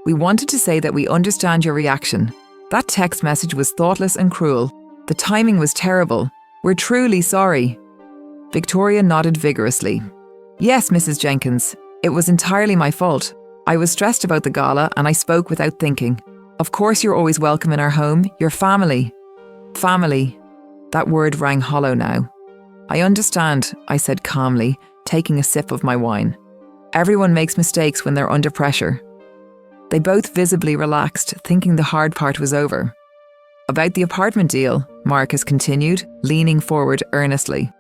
A: We wanted to say that we understand your reaction. That text message was thoughtless and cruel. The timing was terrible. We're truly sorry." Victoria nodded vigorously. "Yes, Mrs. Jenkins. It was entirely my fault. I was stressed about the gala and I spoke without thinking. Of course you're always welcome in our home. Your family." Family. That word rang hollow now. "I understand," I said calmly, taking a sip of my wine. "Everyone makes mistakes when they're under pressure." They both visibly relaxed, thinking the hard part was over. "About the apartment deal," Marcus continued, leaning forward earnestly.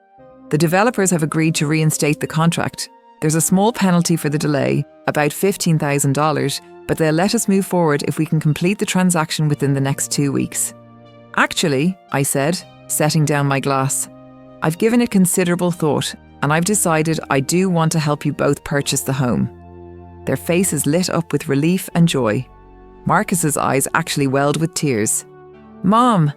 A: "The developers have agreed to reinstate the contract. There's a small penalty for the delay, about $15,000, but they'll let us move forward if we can complete the transaction within the next 2 weeks. "Actually," I said, setting down my glass, "I've given it considerable thought, and I've decided I do want to help you both purchase the home." Their faces lit up with relief and joy. Marcus's eyes actually welled with tears. "Mom,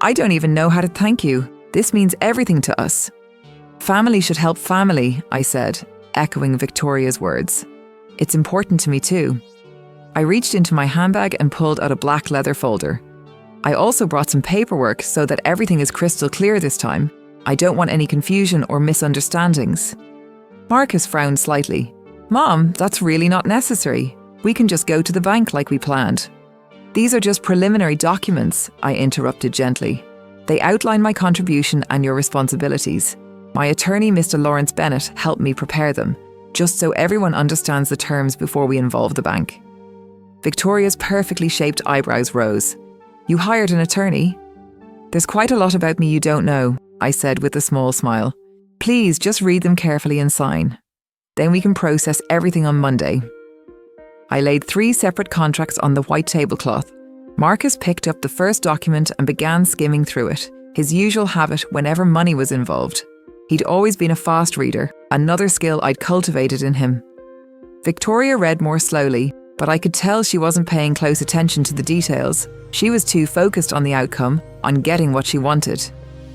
A: I don't even know how to thank you. This means everything to us." "Family should help family," I said, echoing Victoria's words. "It's important to me too." I reached into my handbag and pulled out a black leather folder. I also brought some paperwork so that everything is crystal clear this time. I don't want any confusion or misunderstandings. Marcus frowned slightly. "Mom, that's really not necessary. We can just go to the bank like we planned." "These are just preliminary documents," I interrupted gently. "They outline my contribution and your responsibilities. My attorney, Mr. Lawrence Bennett, helped me prepare them, just so everyone understands the terms before we involve the bank." Victoria's perfectly shaped eyebrows rose. "You hired an attorney?" "There's quite a lot about me you don't know," I said with a small smile. "Please just read them carefully and sign. Then we can process everything on Monday." I laid 3 separate contracts on the white tablecloth. Marcus picked up the first document and began skimming through it, his usual habit whenever money was involved. He'd always been a fast reader, another skill I'd cultivated in him. Victoria read more slowly, but I could tell she wasn't paying close attention to the details. She was too focused on the outcome, on getting what she wanted.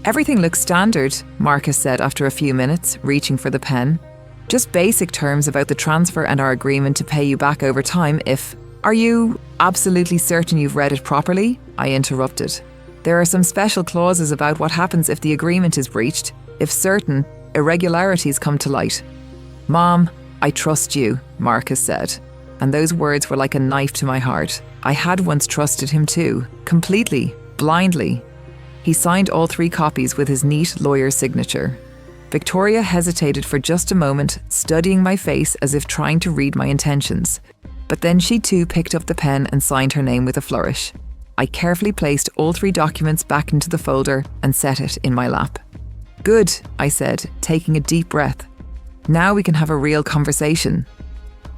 A: "Everything looks standard," Marcus said after a few minutes, reaching for the pen. "Just basic terms about the transfer and our agreement to pay you back over time if..." "Are you absolutely certain you've read it properly?" I interrupted. "There are some special clauses about what happens if the agreement is breached, if certain irregularities come to light." "Mom, I trust you," Marcus said. and those words were like a knife to my heart. I had once trusted him too, completely, blindly. He signed all 3 copies with his neat lawyer's signature. Victoria hesitated for just a moment, studying my face as if trying to read my intentions. But then she too picked up the pen and signed her name with a flourish. I carefully placed all 3 documents back into the folder and set it in my lap. "Good," I said, taking a deep breath. "Now we can have a real conversation."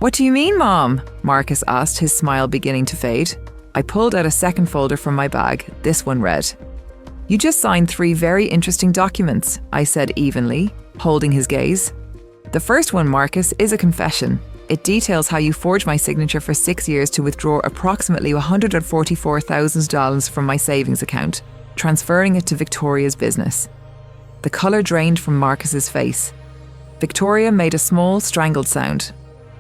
A: "What do you mean, Mom?" Marcus asked, his smile beginning to fade. I pulled out a second folder from my bag. This one read, "You just signed 3 very interesting documents," I said evenly, holding his gaze. "The first one, Marcus, is a confession. It details how you forged my signature for 6 years to withdraw approximately $144,000 from my savings account, transferring it to Victoria's business." The colour drained from Marcus's face. Victoria made a small, strangled sound.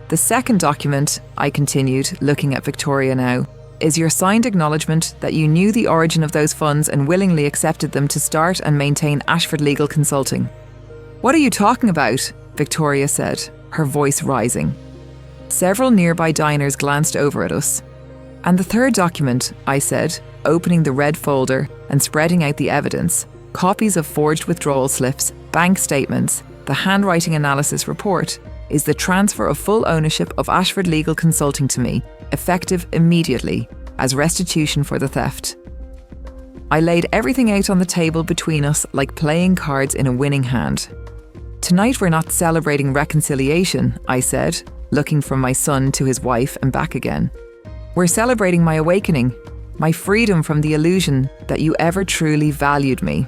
A: "The second document," I continued, looking at Victoria now, "is your signed acknowledgement that you knew the origin of those funds and willingly accepted them to start and maintain Ashford Legal Consulting." "What are you talking about?" Victoria said, her voice rising. Several nearby diners glanced over at us. "And the third document," I said, opening the red folder and spreading out the evidence, copies of forged withdrawal slips, bank statements, the handwriting analysis report, is the transfer of full ownership of Ashford Legal Consulting to me, effective immediately, as restitution for the theft. I laid everything out on the table between us like playing cards in a winning hand. "Tonight we're not celebrating reconciliation," I said, looking from my son to his wife and back again. "We're celebrating my awakening, my freedom from the illusion that you ever truly valued me."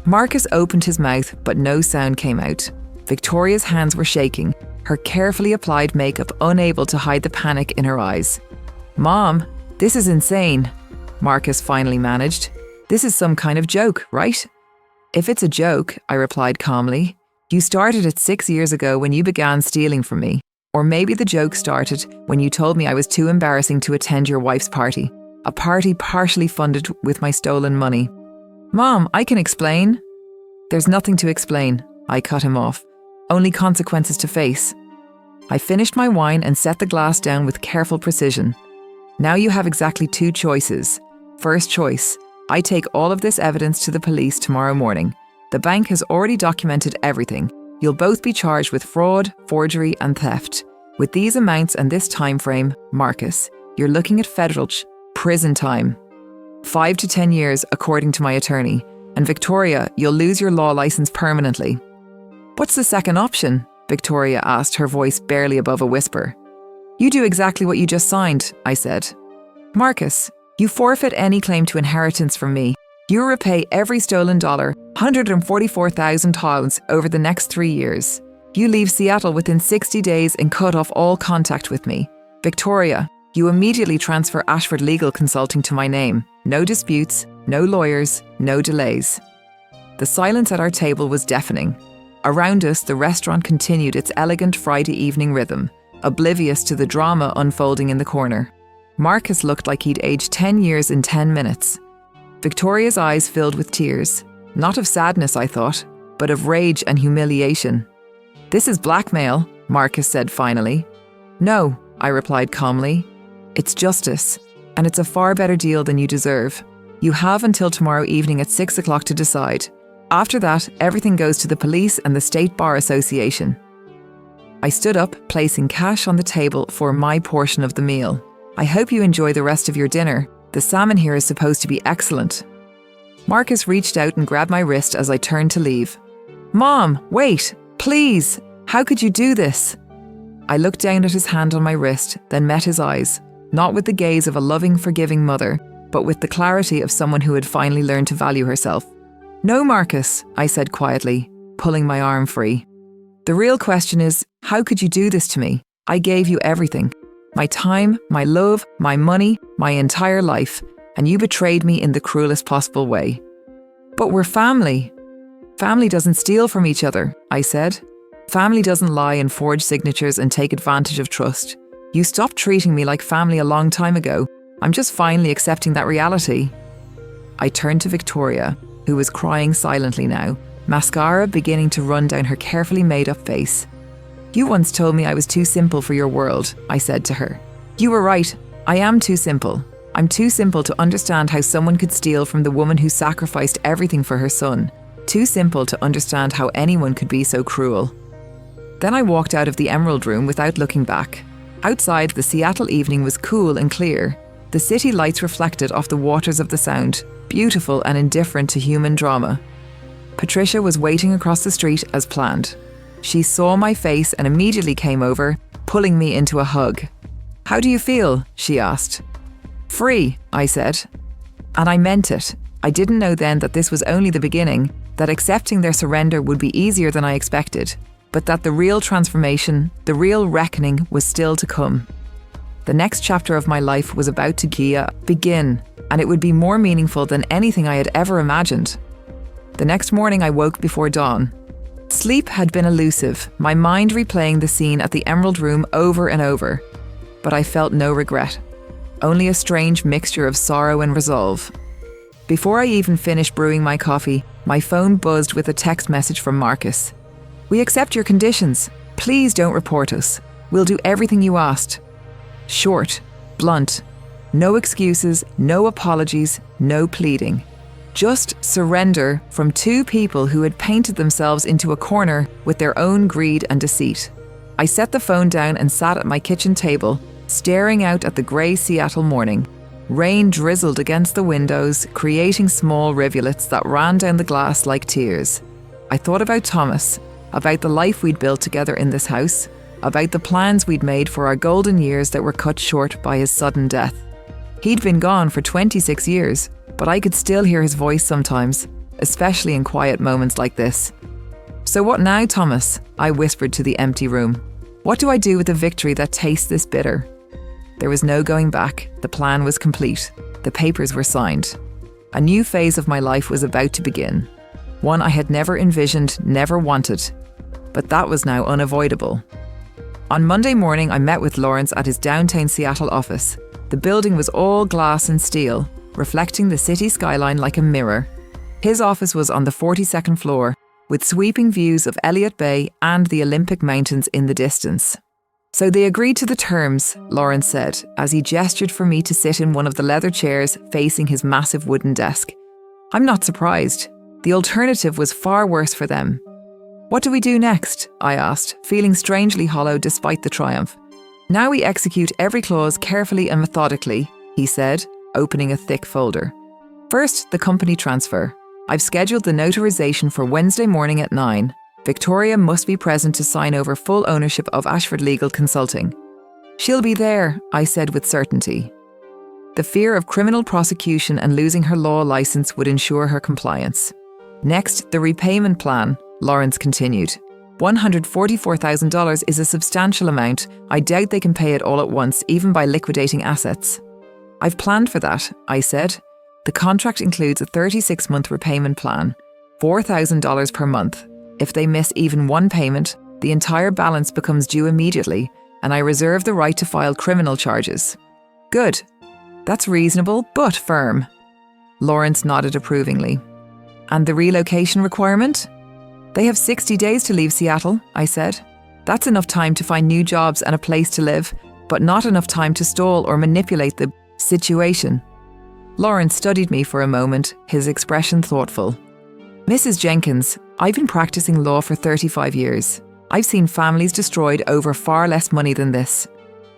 A: Marcus opened his mouth, but no sound came out. Victoria's hands were shaking, her carefully applied makeup unable to hide the panic in her eyes. "Mom, this is insane," Marcus finally managed. "This is some kind of joke, right?" "If it's a joke," I replied calmly, "you started it 6 years ago when you began stealing from me. Or maybe the joke started when you told me I was too embarrassing to attend your wife's party, a party partially funded with my stolen money." "Mom, I can explain." "There's nothing to explain," I cut him off. "Only consequences to face." I finished my wine and set the glass down with careful precision. "Now you have exactly 2 choices. First choice, I take all of this evidence to the police tomorrow morning. The bank has already documented everything. You'll both be charged with fraud, forgery and theft. With these amounts and this time frame, Marcus, you're looking at federal prison time. 5 to 10 years, according to my attorney. And Victoria, you'll lose your law licence permanently." "What's the second option?" Victoria asked, her voice barely above a whisper. "You do exactly what you just signed," I said. "Marcus, you forfeit any claim to inheritance from me. You repay every stolen dollar, £144,000 over the next 3 years. You leave Seattle within 60 days and cut off all contact with me. Victoria, you immediately transfer Ashford Legal Consulting to my name. No disputes, no lawyers, no delays." The silence at our table was deafening. Around us, the restaurant continued its elegant Friday evening rhythm, oblivious to the drama unfolding in the corner. Marcus looked like he'd aged 10 years in 10 minutes. Victoria's eyes filled with tears, not of sadness, I thought, but of rage and humiliation. "This is blackmail," Marcus said finally. "No," I replied calmly. "It's justice, and it's a far better deal than you deserve. You have until tomorrow evening at 6 o'clock to decide. After that, everything goes to the police and the State Bar Association." I stood up, placing cash on the table for my portion of the meal. "I hope you enjoy the rest of your dinner. The salmon here is supposed to be excellent." Marcus reached out and grabbed my wrist as I turned to leave. "Mom, wait, please. How could you do this?" I looked down at his hand on my wrist, then met his eyes, not with the gaze of a loving, forgiving mother, but with the clarity of someone who had finally learned to value herself. "No, Marcus," I said quietly, pulling my arm free. "The real question is, how could you do this to me? I gave you everything. My time, my love, my money, my entire life, and you betrayed me in the cruelest possible way." "But we're family." "Family doesn't steal from each other," I said. "Family doesn't lie and forge signatures and take advantage of trust. You stopped treating me like family a long time ago. I'm just finally accepting that reality." I turned to Victoria, who was crying silently now, mascara beginning to run down her carefully made-up face. "You once told me I was too simple for your world," I said to her. "You were right. I am too simple. I'm too simple to understand how someone could steal from the woman who sacrificed everything for her son. Too simple to understand how anyone could be so cruel." Then I walked out of the Emerald Room without looking back. Outside, the Seattle evening was cool and clear. The city lights reflected off the waters of the Sound, beautiful and indifferent to human drama. Patricia was waiting across the street as planned. She saw my face and immediately came over, pulling me into a hug. "How do you feel?" she asked. "Free," I said. And I meant it. I didn't know then that this was only the beginning, that accepting their surrender would be easier than I expected, but that the real transformation, the real reckoning was still to come. The next chapter of my life was about to begin, and it would be more meaningful than anything I had ever imagined. The next morning I woke before dawn. Sleep had been elusive, my mind replaying the scene at the Emerald Room over and over. But I felt no regret, only a strange mixture of sorrow and resolve. Before I even finished brewing my coffee, my phone buzzed with a text message from Marcus. "We accept your conditions. Please don't report us. We'll do everything you asked." Short, blunt, no excuses, no apologies, no pleading. Just surrender from two people who had painted themselves into a corner with their own greed and deceit. I set the phone down and sat at my kitchen table, staring out at the grey Seattle morning. Rain drizzled against the windows, creating small rivulets that ran down the glass like tears. I thought about Thomas, about the life we'd built together in this house, about the plans we'd made for our golden years that were cut short by his sudden death. He'd been gone for 26 years, but I could still hear his voice sometimes, especially in quiet moments like this. "So what now, Thomas?" I whispered to the empty room. "What do I do with a victory that tastes this bitter?" There was no going back. The plan was complete. The papers were signed. A new phase of my life was about to begin. One I had never envisioned, never wanted. But that was now unavoidable. On Monday morning, I met with Lawrence at his downtown Seattle office. The building was all glass and steel, reflecting the city skyline like a mirror. His office was on the 42nd floor, with sweeping views of Elliott Bay and the Olympic Mountains in the distance. "So they agreed to the terms," Lawrence said, as he gestured for me to sit in one of the leather chairs facing his massive wooden desk. "I'm not surprised. The alternative was far worse for them." "What do we do next?" I asked, feeling strangely hollow despite the triumph. "Now we execute every clause carefully and methodically," he said, opening a thick folder. "First, the company transfer. I've scheduled the notarization for Wednesday morning at 9. Victoria must be present to sign over full ownership of Ashford Legal Consulting." "She'll be there," I said with certainty. The fear of criminal prosecution and losing her law license would ensure her compliance. "Next, the repayment plan," Lawrence continued. $144,000 is a substantial amount. I doubt they can pay it all at once, even by liquidating assets. "I've planned for that," I said. "The contract includes a 36-month repayment plan, $4,000 per month. If they miss even one payment, the entire balance becomes due immediately, and I reserve the right to file criminal charges." "Good. That's reasonable, but firm." Lawrence nodded approvingly. "And the relocation requirement?" "They have 60 days to leave Seattle," I said. "That's enough time to find new jobs and a place to live, but not enough time to stall or manipulate the situation." Lawrence studied me for a moment, his expression thoughtful. "Mrs. Jenkins, I've been practicing law for 35 years. I've seen families destroyed over far less money than this.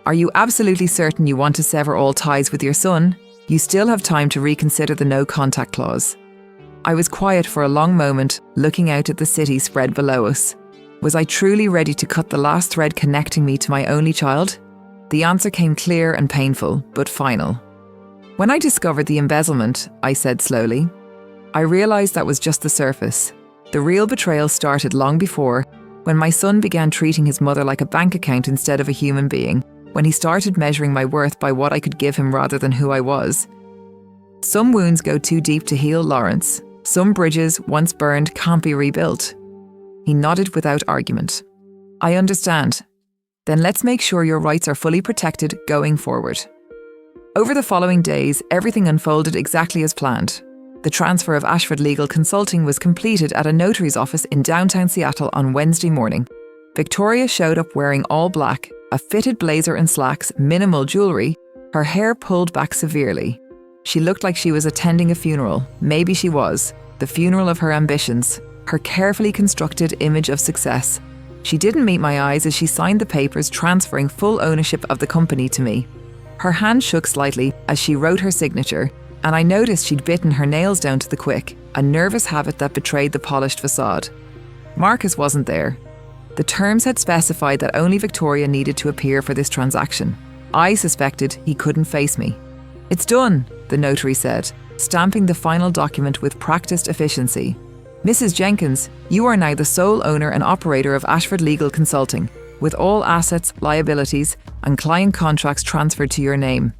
A: Are you absolutely certain you want to sever all ties with your son? You still have time to reconsider the no contact clause." I was quiet for a long moment, looking out at the city spread below us. Was I truly ready to cut the last thread connecting me to my only child? The answer came clear and painful, but final. "When I discovered the embezzlement," I said slowly, "I realised that was just the surface. The real betrayal started long before, when my son began treating his mother like a bank account instead of a human being, when he started measuring my worth by what I could give him rather than who I was. Some wounds go too deep to heal, Lawrence. Some bridges, once burned, can't be rebuilt." He nodded without argument. "I understand. Then let's make sure your rights are fully protected going forward." Over the following days, everything unfolded exactly as planned. The transfer of Ashford Legal Consulting was completed at a notary's office in downtown Seattle on Wednesday morning. Victoria showed up wearing all black, a fitted blazer and slacks, minimal jewellery, her hair pulled back severely. She looked like she was attending a funeral. Maybe she was. The funeral of her ambitions, her carefully constructed image of success. She didn't meet my eyes as she signed the papers transferring full ownership of the company to me. Her hand shook slightly as she wrote her signature, and I noticed she'd bitten her nails down to the quick, a nervous habit that betrayed the polished facade. Marcus wasn't there. The terms had specified that only Victoria needed to appear for this transaction. I suspected he couldn't face me. "It's done," the notary said, stamping the final document with practiced efficiency. "Mrs. Jenkins, you are now the sole owner and operator of Ashford Legal Consulting, with all assets, liabilities, and client contracts transferred to your name."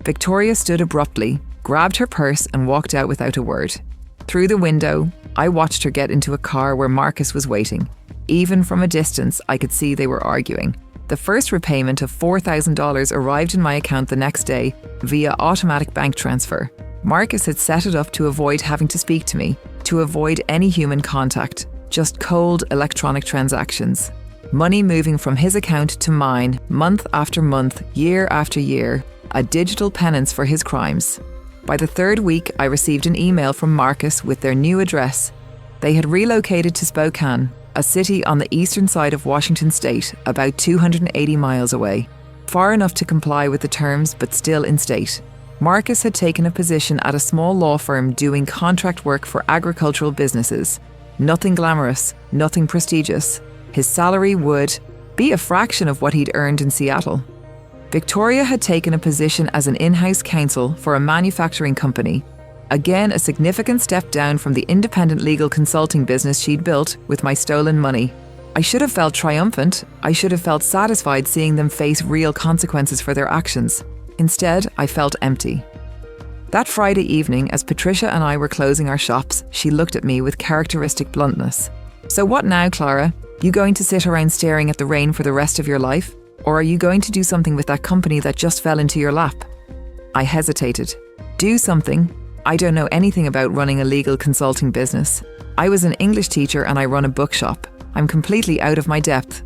A: Victoria stood abruptly, grabbed her purse, and walked out without a word. Through the window, I watched her get into a car where Marcus was waiting. Even from a distance, I could see they were arguing. The first repayment of $4,000 arrived in my account the next day via automatic bank transfer. Marcus had set it up to avoid having to speak to me, to avoid any human contact, just cold electronic transactions. Money moving from his account to mine, month after month, year after year, a digital penance for his crimes. By the third week, I received an email from Marcus with their new address. They had relocated to Spokane, a city on the eastern side of Washington state, about 280 miles away. Far enough to comply with the terms, but still in state. Marcus had taken a position at a small law firm doing contract work for agricultural businesses. Nothing glamorous, nothing prestigious. His salary would be a fraction of what he'd earned in Seattle. Victoria had taken a position as an in-house counsel for a manufacturing company. Again, a significant step down from the independent legal consulting business she'd built with my stolen money. I should have felt triumphant. I should have felt satisfied seeing them face real consequences for their actions. Instead, I felt empty. That Friday evening, as Patricia and I were closing our shops, she looked at me with characteristic bluntness. "So what now, Clara? You going to sit around staring at the rain for the rest of your life? Or are you going to do something with that company that just fell into your lap?" I hesitated. Do something? I don't know anything about running a legal consulting business. I was an English teacher and I run a bookshop. I'm completely out of my depth.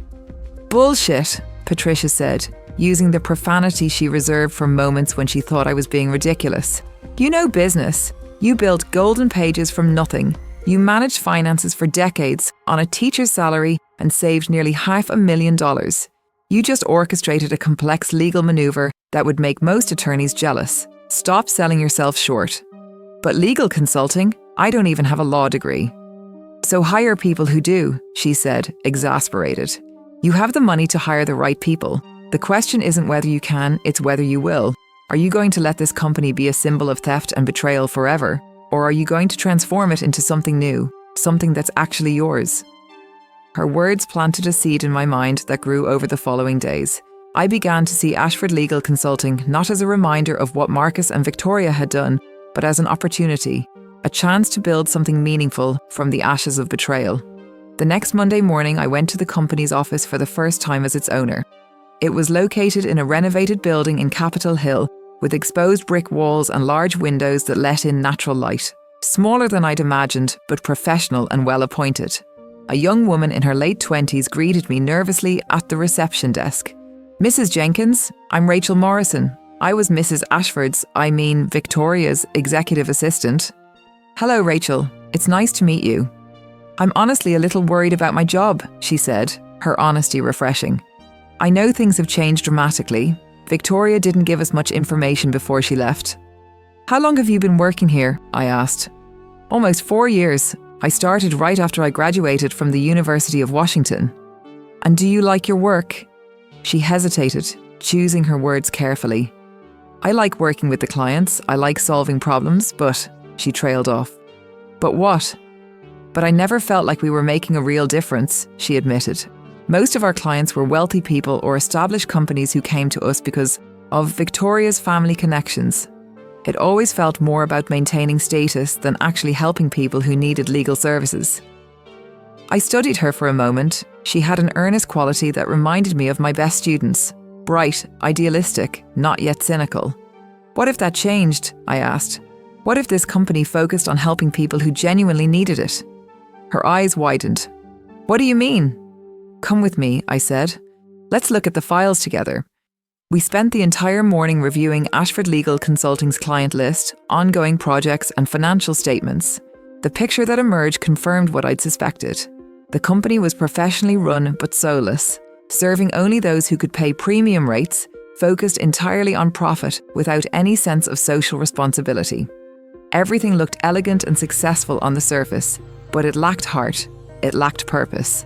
A: "Bullshit," Patricia said, using the profanity she reserved for moments when she thought I was being ridiculous. "You know business. You built golden pages from nothing. You managed finances for decades on a teacher's salary and saved nearly $500,000. You just orchestrated a complex legal maneuver that would make most attorneys jealous. Stop selling yourself short." "But legal consulting? I don't even have a law degree." "So hire people who do," she said, exasperated. "You have the money to hire the right people. The question isn't whether you can, it's whether you will. Are you going to let this company be a symbol of theft and betrayal forever? Or are you going to transform it into something new, something that's actually yours?" Her words planted a seed in my mind that grew over the following days. I began to see Ashford Legal Consulting not as a reminder of what Marcus and Victoria had done, but as an opportunity, a chance to build something meaningful from the ashes of betrayal. The next Monday morning, I went to the company's office for the first time as its owner. It was located in a renovated building in Capitol Hill, with exposed brick walls and large windows that let in natural light. Smaller than I'd imagined, but professional and well appointed. A young woman in her late 20s greeted me nervously at the reception desk. "Mrs. Jenkins, I'm Rachel Morrison. I was Mrs. Victoria's executive assistant." "Hello, Rachel. It's nice to meet you." "I'm honestly a little worried about my job," she said, her honesty refreshing. "I know things have changed dramatically. Victoria didn't give us much information before she left." "How long have you been working here?" I asked. "Almost 4 years. I started right after I graduated from the University of Washington." "And do you like your work?" She hesitated, choosing her words carefully. "I like working with the clients. I like solving problems, but..." She trailed off. "But what?" "But I never felt like we were making a real difference," she admitted. "Most of our clients were wealthy people or established companies who came to us because of Victoria's family connections. It always felt more about maintaining status than actually helping people who needed legal services." I studied her for a moment. She had an earnest quality that reminded me of my best students. Bright, idealistic, not yet cynical. "What if that changed?" I asked. "What if this company focused on helping people who genuinely needed it?" Her eyes widened. "What do you mean?" Come with me, I said. Let's look at the files together. We spent the entire morning reviewing Ashford Legal Consulting's client list, ongoing projects, and financial statements. The picture that emerged confirmed what I'd suspected. The company was professionally run but soulless, serving only those who could pay premium rates, focused entirely on profit without any sense of social responsibility. Everything looked elegant and successful on the surface, but it lacked heart. It lacked purpose.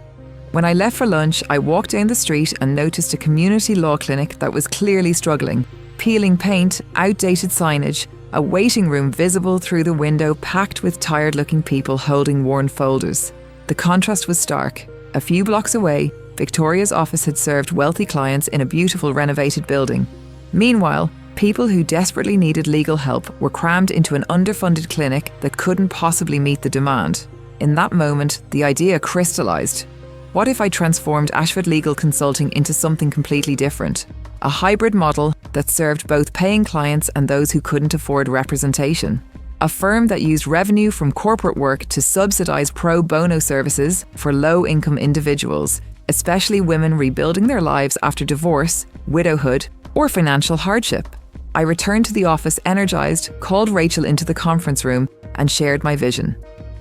A: When I left for lunch, I walked down the street and noticed a community law clinic that was clearly struggling. Peeling paint, outdated signage, a waiting room visible through the window packed with tired-looking people holding worn folders. The contrast was stark. A few blocks away, Victoria's office had served wealthy clients in a beautiful renovated building. Meanwhile, people who desperately needed legal help were crammed into an underfunded clinic that couldn't possibly meet the demand. In that moment, the idea crystallized. What if I transformed Ashford Legal Consulting into something completely different? A hybrid model that served both paying clients and those who couldn't afford representation. A firm that used revenue from corporate work to subsidize pro bono services for low-income individuals, especially women rebuilding their lives after divorce, widowhood, or financial hardship. I returned to the office energized, called Rachel into the conference room, and shared my vision.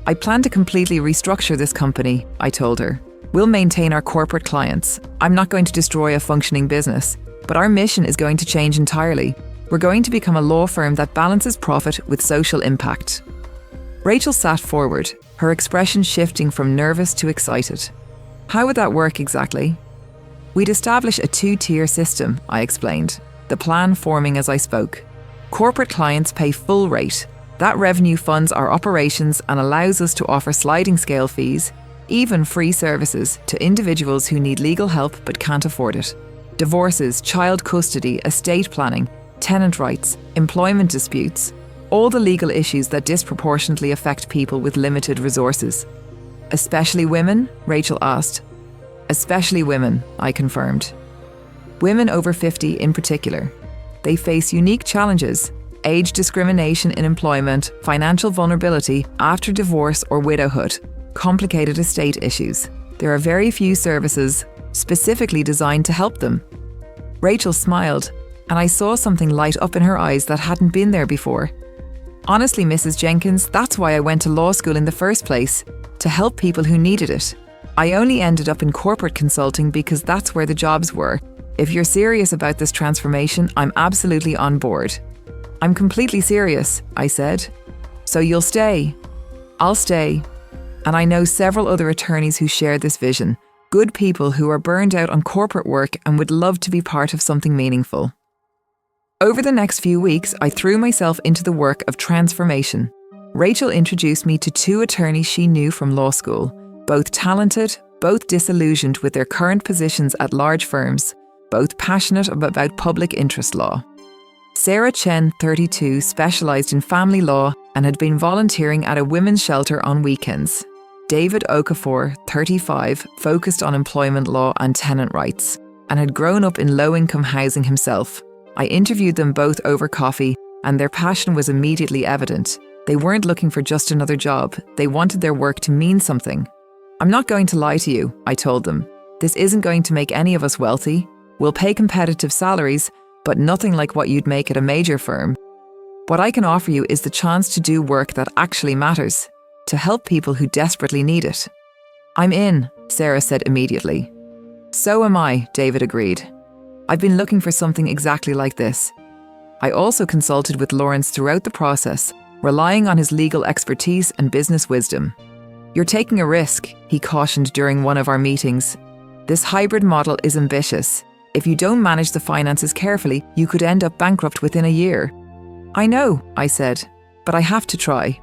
A: I plan to completely restructure this company, I told her. We'll maintain our corporate clients. I'm not going to destroy a functioning business, but our mission is going to change entirely. We're going to become a law firm that balances profit with social impact. Rachel sat forward, her expression shifting from nervous to excited. How would that work exactly? We'd establish a 2-tier system, I explained, the plan forming as I spoke. Corporate clients pay full rate. That revenue funds our operations and allows us to offer sliding scale fees, even free services, to individuals who need legal help but can't afford it. Divorces, child custody, estate planning, tenant rights, employment disputes, all the legal issues that disproportionately affect people with limited resources. Especially women? Rachel asked. Especially women, I confirmed. Women over 50 in particular. They face unique challenges: age discrimination in employment, financial vulnerability after divorce or widowhood, complicated estate issues. There are very few services specifically designed to help them. Rachel smiled, and I saw something light up in her eyes that hadn't been there before. Honestly, Mrs. Jenkins, that's why I went to law school in the first place, to help people who needed it. I only ended up in corporate consulting because that's where the jobs were. If you're serious about this transformation, I'm absolutely on board. I'm completely serious, I said. So you'll stay? I'll stay. And I know several other attorneys who share this vision, good people who are burned out on corporate work and would love to be part of something meaningful. Over the next few weeks, I threw myself into the work of transformation. Rachel introduced me to 2 attorneys she knew from law school, both talented, both disillusioned with their current positions at large firms, both passionate about public interest law. Sarah Chen, 32, specialised in family law and had been volunteering at a women's shelter on weekends. David Okafor, 35, focused on employment law and tenant rights, and had grown up in low-income housing himself. I interviewed them both over coffee, and their passion was immediately evident. They weren't looking for just another job. They wanted their work to mean something. I'm not going to lie to you, I told them. This isn't going to make any of us wealthy. We'll pay competitive salaries, but nothing like what you'd make at a major firm. What I can offer you is the chance to do work that actually matters, to help people who desperately need it. I'm in, Sarah said immediately. So am I, David agreed. I've been looking for something exactly like this. I also consulted with Lawrence throughout the process, relying on his legal expertise and business wisdom. You're taking a risk, he cautioned during one of our meetings. This hybrid model is ambitious. If you don't manage the finances carefully, you could end up bankrupt within a year. I know, I said, but I have to try.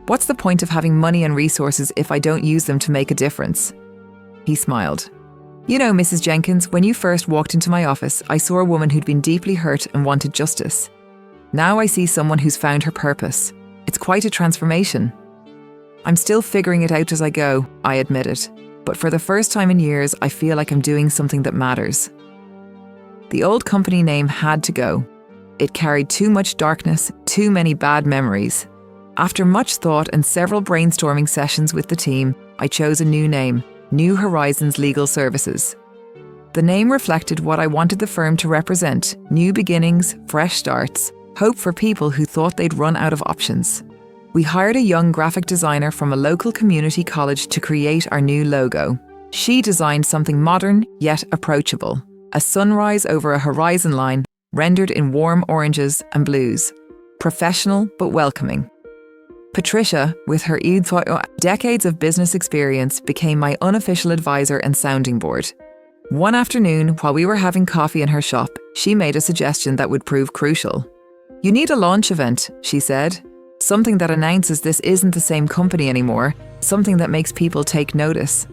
A: What's the point of having money and resources if I don't use them to make a difference? He smiled. You know, Mrs. Jenkins, when you first walked into my office, I saw a woman who'd been deeply hurt and wanted justice. Now I see someone who's found her purpose. It's quite a transformation. I'm still figuring it out as I go, I admitted, but for the first time in years, I feel like I'm doing something that matters. The old company name had to go. It carried too much darkness, too many bad memories. After much thought and several brainstorming sessions with the team, I chose a new name, New Horizons Legal Services. The name reflected what I wanted the firm to represent: new beginnings, fresh starts, hope for people who thought they'd run out of options. We hired a young graphic designer from a local community college to create our new logo. She designed something modern yet approachable: a sunrise over a horizon line rendered in warm oranges and blues. Professional but welcoming. Patricia, with her decades of business experience, became my unofficial advisor and sounding board. One afternoon, while we were having coffee in her shop, she made a suggestion that would prove crucial. "You need a launch event," she said. "Something that announces this isn't the same company anymore, something that makes people take notice."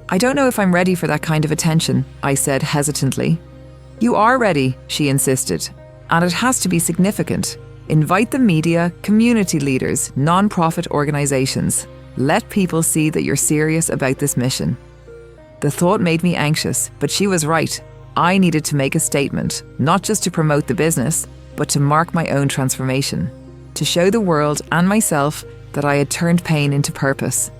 A: "I don't know if I'm ready for that kind of attention," I said hesitantly. "You are ready," she insisted, "and it has to be significant. Invite the media, community leaders, non-profit organizations. Let people see that you're serious about this mission." The thought made me anxious, but she was right. I needed to make a statement, not just to promote the business, but to mark my own transformation, to show the world and myself that I had turned pain into purpose.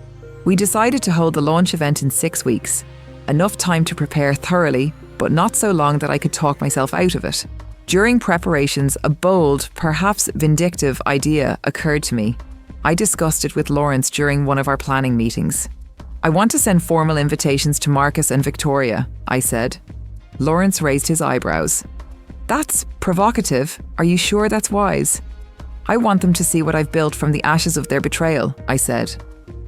A: We decided to hold the launch event in 6 weeks, enough time to prepare thoroughly, but not so long that I could talk myself out of it. During preparations, a bold, perhaps vindictive idea occurred to me. I discussed it with Lawrence during one of our planning meetings. "I want to send formal invitations to Marcus and Victoria," I said. Lawrence raised his eyebrows. "That's provocative. Are you sure that's wise?" "I want them to see what I've built from the ashes of their betrayal," I said.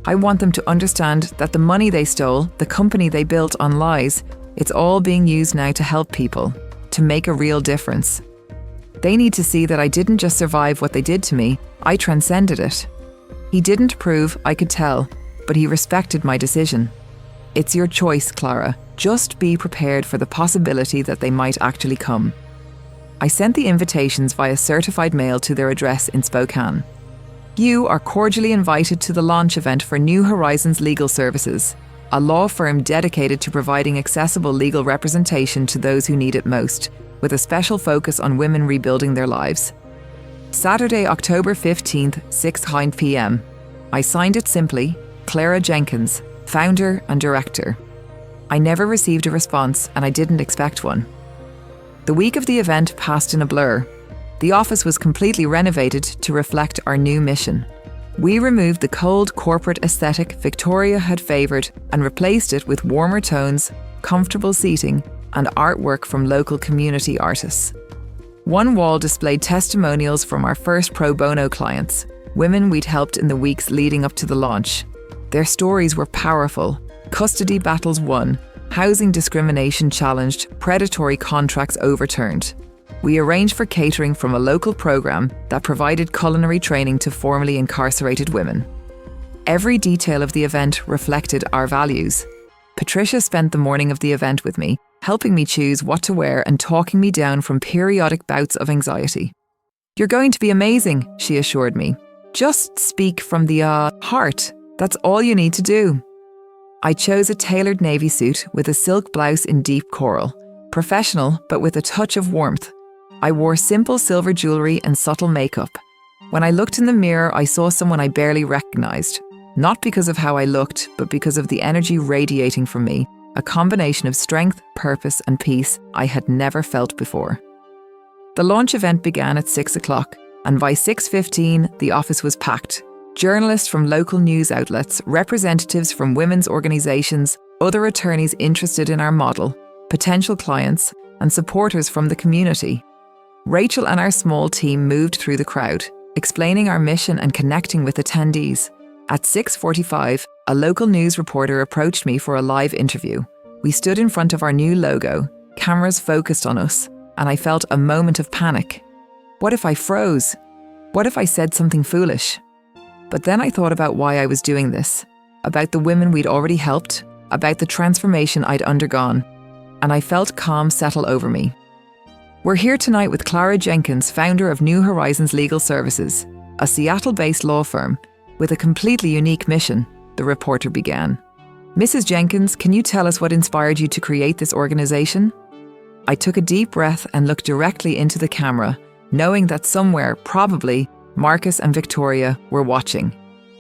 A: "I want them to understand that the money they stole, the company they built on lies, it's all being used now to help people, to make a real difference. They need to see that I didn't just survive what they did to me, I transcended it." He didn't approve, I could tell, but he respected my decision. "It's your choice, Clara. Just be prepared for the possibility that they might actually come." I sent the invitations via certified mail to their address in Spokane. "You are cordially invited to the launch event for New Horizons Legal Services, a law firm dedicated to providing accessible legal representation to those who need it most, with a special focus on women rebuilding their lives. Saturday, October 15th, 6 p.m. I signed it simply, Clara Jenkins, founder and director. I never received a response, and I didn't expect one. The week of the event passed in a blur. The office was completely renovated to reflect our new mission. We removed the cold corporate aesthetic Victoria had favoured and replaced it with warmer tones, comfortable seating, and artwork from local community artists. One wall displayed testimonials from our first pro bono clients, women we'd helped in the weeks leading up to the launch. Their stories were powerful. Custody battles won, housing discrimination challenged, predatory contracts overturned. We arranged for catering from a local programme that provided culinary training to formerly incarcerated women. Every detail of the event reflected our values. Patricia spent the morning of the event with me, helping me choose what to wear and talking me down from periodic bouts of anxiety. "You're going to be amazing," she assured me. "Just speak from the heart. That's all you need to do." I chose a tailored navy suit with a silk blouse in deep coral, professional but with a touch of warmth. I wore simple silver jewellery and subtle makeup. When I looked in the mirror, I saw someone I barely recognised, not because of how I looked, but because of the energy radiating from me, a combination of strength, purpose and peace I had never felt before. The launch event began at 6 o'clock, and by 6:15 the office was packed. Journalists from local news outlets, representatives from women's organisations, other attorneys interested in our model, potential clients, and supporters from the community. Rachel and our small team moved through the crowd, explaining our mission and connecting with attendees. At 6:45, a local news reporter approached me for a live interview. We stood in front of our new logo, cameras focused on us, and I felt a moment of panic. What if I froze? What if I said something foolish? But then I thought about why I was doing this, about the women we'd already helped, about the transformation I'd undergone, and I felt calm settle over me. "We're here tonight with Clara Jenkins, founder of New Horizons Legal Services, a Seattle-based law firm with a completely unique mission," the reporter began. "Mrs. Jenkins, can you tell us what inspired you to create this organization?" I took a deep breath and looked directly into the camera, knowing that somewhere, probably, Marcus and Victoria were watching.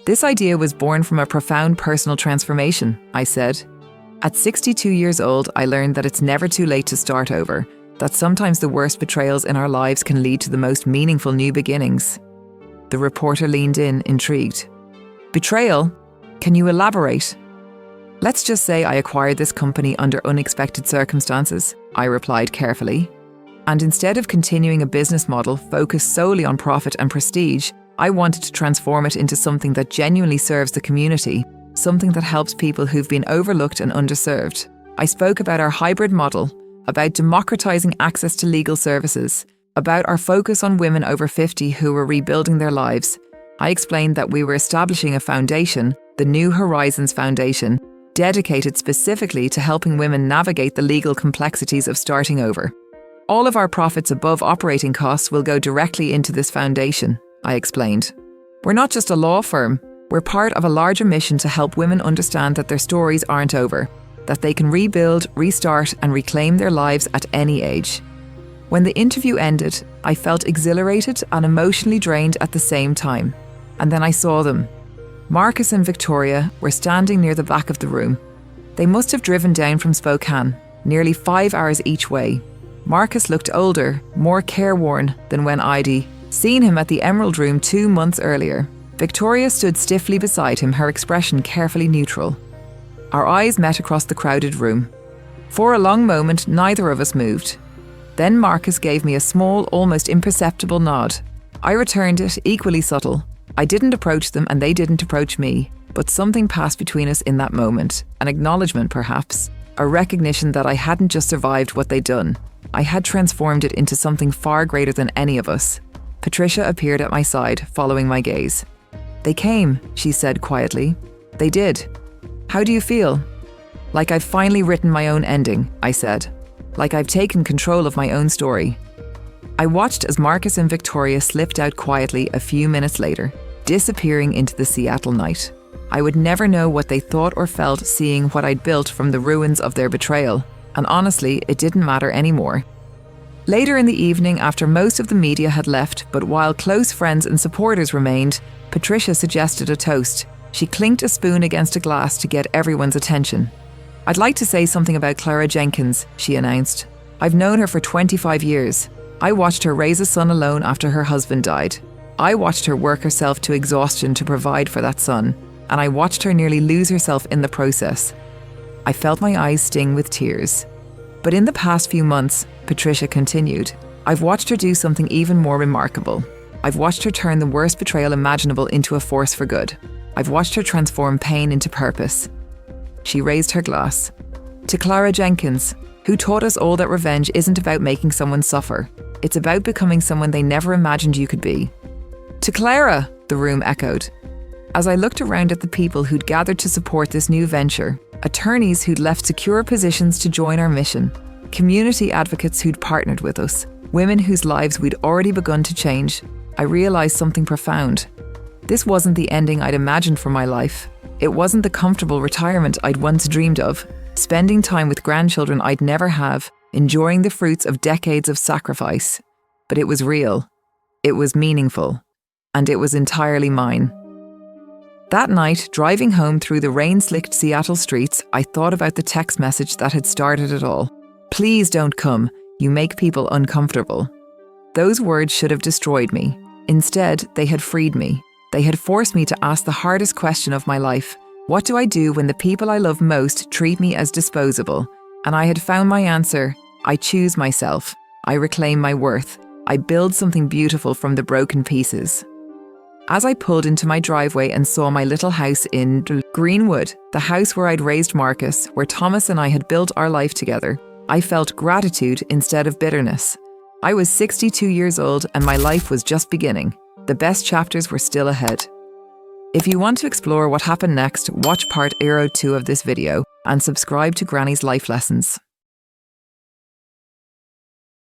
A: "This idea was born from a profound personal transformation," I said. At 62 years old, I learned that it's never too late to start over, that sometimes the worst betrayals in our lives can lead to the most meaningful new beginnings. The reporter leaned in, intrigued. Betrayal? Can you elaborate? Let's just say I acquired this company under unexpected circumstances, I replied carefully. And instead of continuing a business model focused solely on profit and prestige, I wanted to transform it into something that genuinely serves the community, something that helps people who've been overlooked and underserved. I spoke about our hybrid model, about democratizing access to legal services, about our focus on women over 50 who were rebuilding their lives. I explained that we were establishing a foundation, the New Horizons Foundation, dedicated specifically to helping women navigate the legal complexities of starting over. All of our profits above operating costs will go directly into this foundation, I explained. We're not just a law firm, we're part of a larger mission to help women understand that their stories aren't over, that they can rebuild, restart, and reclaim their lives at any age. When the interview ended, I felt exhilarated and emotionally drained at the same time. And then I saw them. Marcus and Victoria were standing near the back of the room. They must have driven down from Spokane, nearly 5 hours each way. Marcus looked older, more careworn than when I'd seen him at the Emerald Room 2 months earlier. Victoria stood stiffly beside him, her expression carefully neutral. Our eyes met across the crowded room. For a long moment, neither of us moved. Then Marcus gave me a small, almost imperceptible nod. I returned it, equally subtle. I didn't approach them and they didn't approach me, but something passed between us in that moment. An acknowledgement, perhaps. A recognition that I hadn't just survived what they'd done. I had transformed it into something far greater than any of us. Patricia appeared at my side, following my gaze. They came, she said quietly. They did. How do you feel? Like I've finally written my own ending, I said. Like I've taken control of my own story. I watched as Marcus and Victoria slipped out quietly a few minutes later, disappearing into the Seattle night. I would never know what they thought or felt seeing what I'd built from the ruins of their betrayal, and honestly, it didn't matter anymore. Later in the evening, after most of the media had left, but while close friends and supporters remained, Patricia suggested a toast. She clinked a spoon against a glass to get everyone's attention. I'd like to say something about Clara Jenkins, she announced. I've known her for 25 years. I watched her raise a son alone after her husband died. I watched her work herself to exhaustion to provide for that son, and I watched her nearly lose herself in the process. I felt my eyes sting with tears. But in the past few months, Patricia continued, I've watched her do something even more remarkable. I've watched her turn the worst betrayal imaginable into a force for good. I've watched her transform pain into purpose. She raised her glass. To Clara Jenkins, who taught us all that revenge isn't about making someone suffer. It's about becoming someone they never imagined you could be. To Clara, the room echoed. As I looked around at the people who'd gathered to support this new venture, attorneys who'd left secure positions to join our mission, community advocates who'd partnered with us, women whose lives we'd already begun to change, I realised something profound. This wasn't the ending I'd imagined for my life. It wasn't the comfortable retirement I'd once dreamed of, spending time with grandchildren I'd never have, enjoying the fruits of decades of sacrifice. But it was real. It was meaningful. And it was entirely mine. That night, driving home through the rain-slicked Seattle streets, I thought about the text message that had started it all. Please don't come. You make people uncomfortable. Those words should have destroyed me. Instead, they had freed me. They had forced me to ask the hardest question of my life. What do I do when the people I love most treat me as disposable? And I had found my answer. I choose myself. I reclaim my worth. I build something beautiful from the broken pieces. As I pulled into my driveway and saw my little house in Greenwood, the house where I'd raised Marcus, where Thomas and I had built our life together, I felt gratitude instead of bitterness. I was 62 years old and my life was just beginning. The best chapters were still ahead. If you want to explore what happened next, watch part 2 of this video and subscribe to Granny's Life Lessons.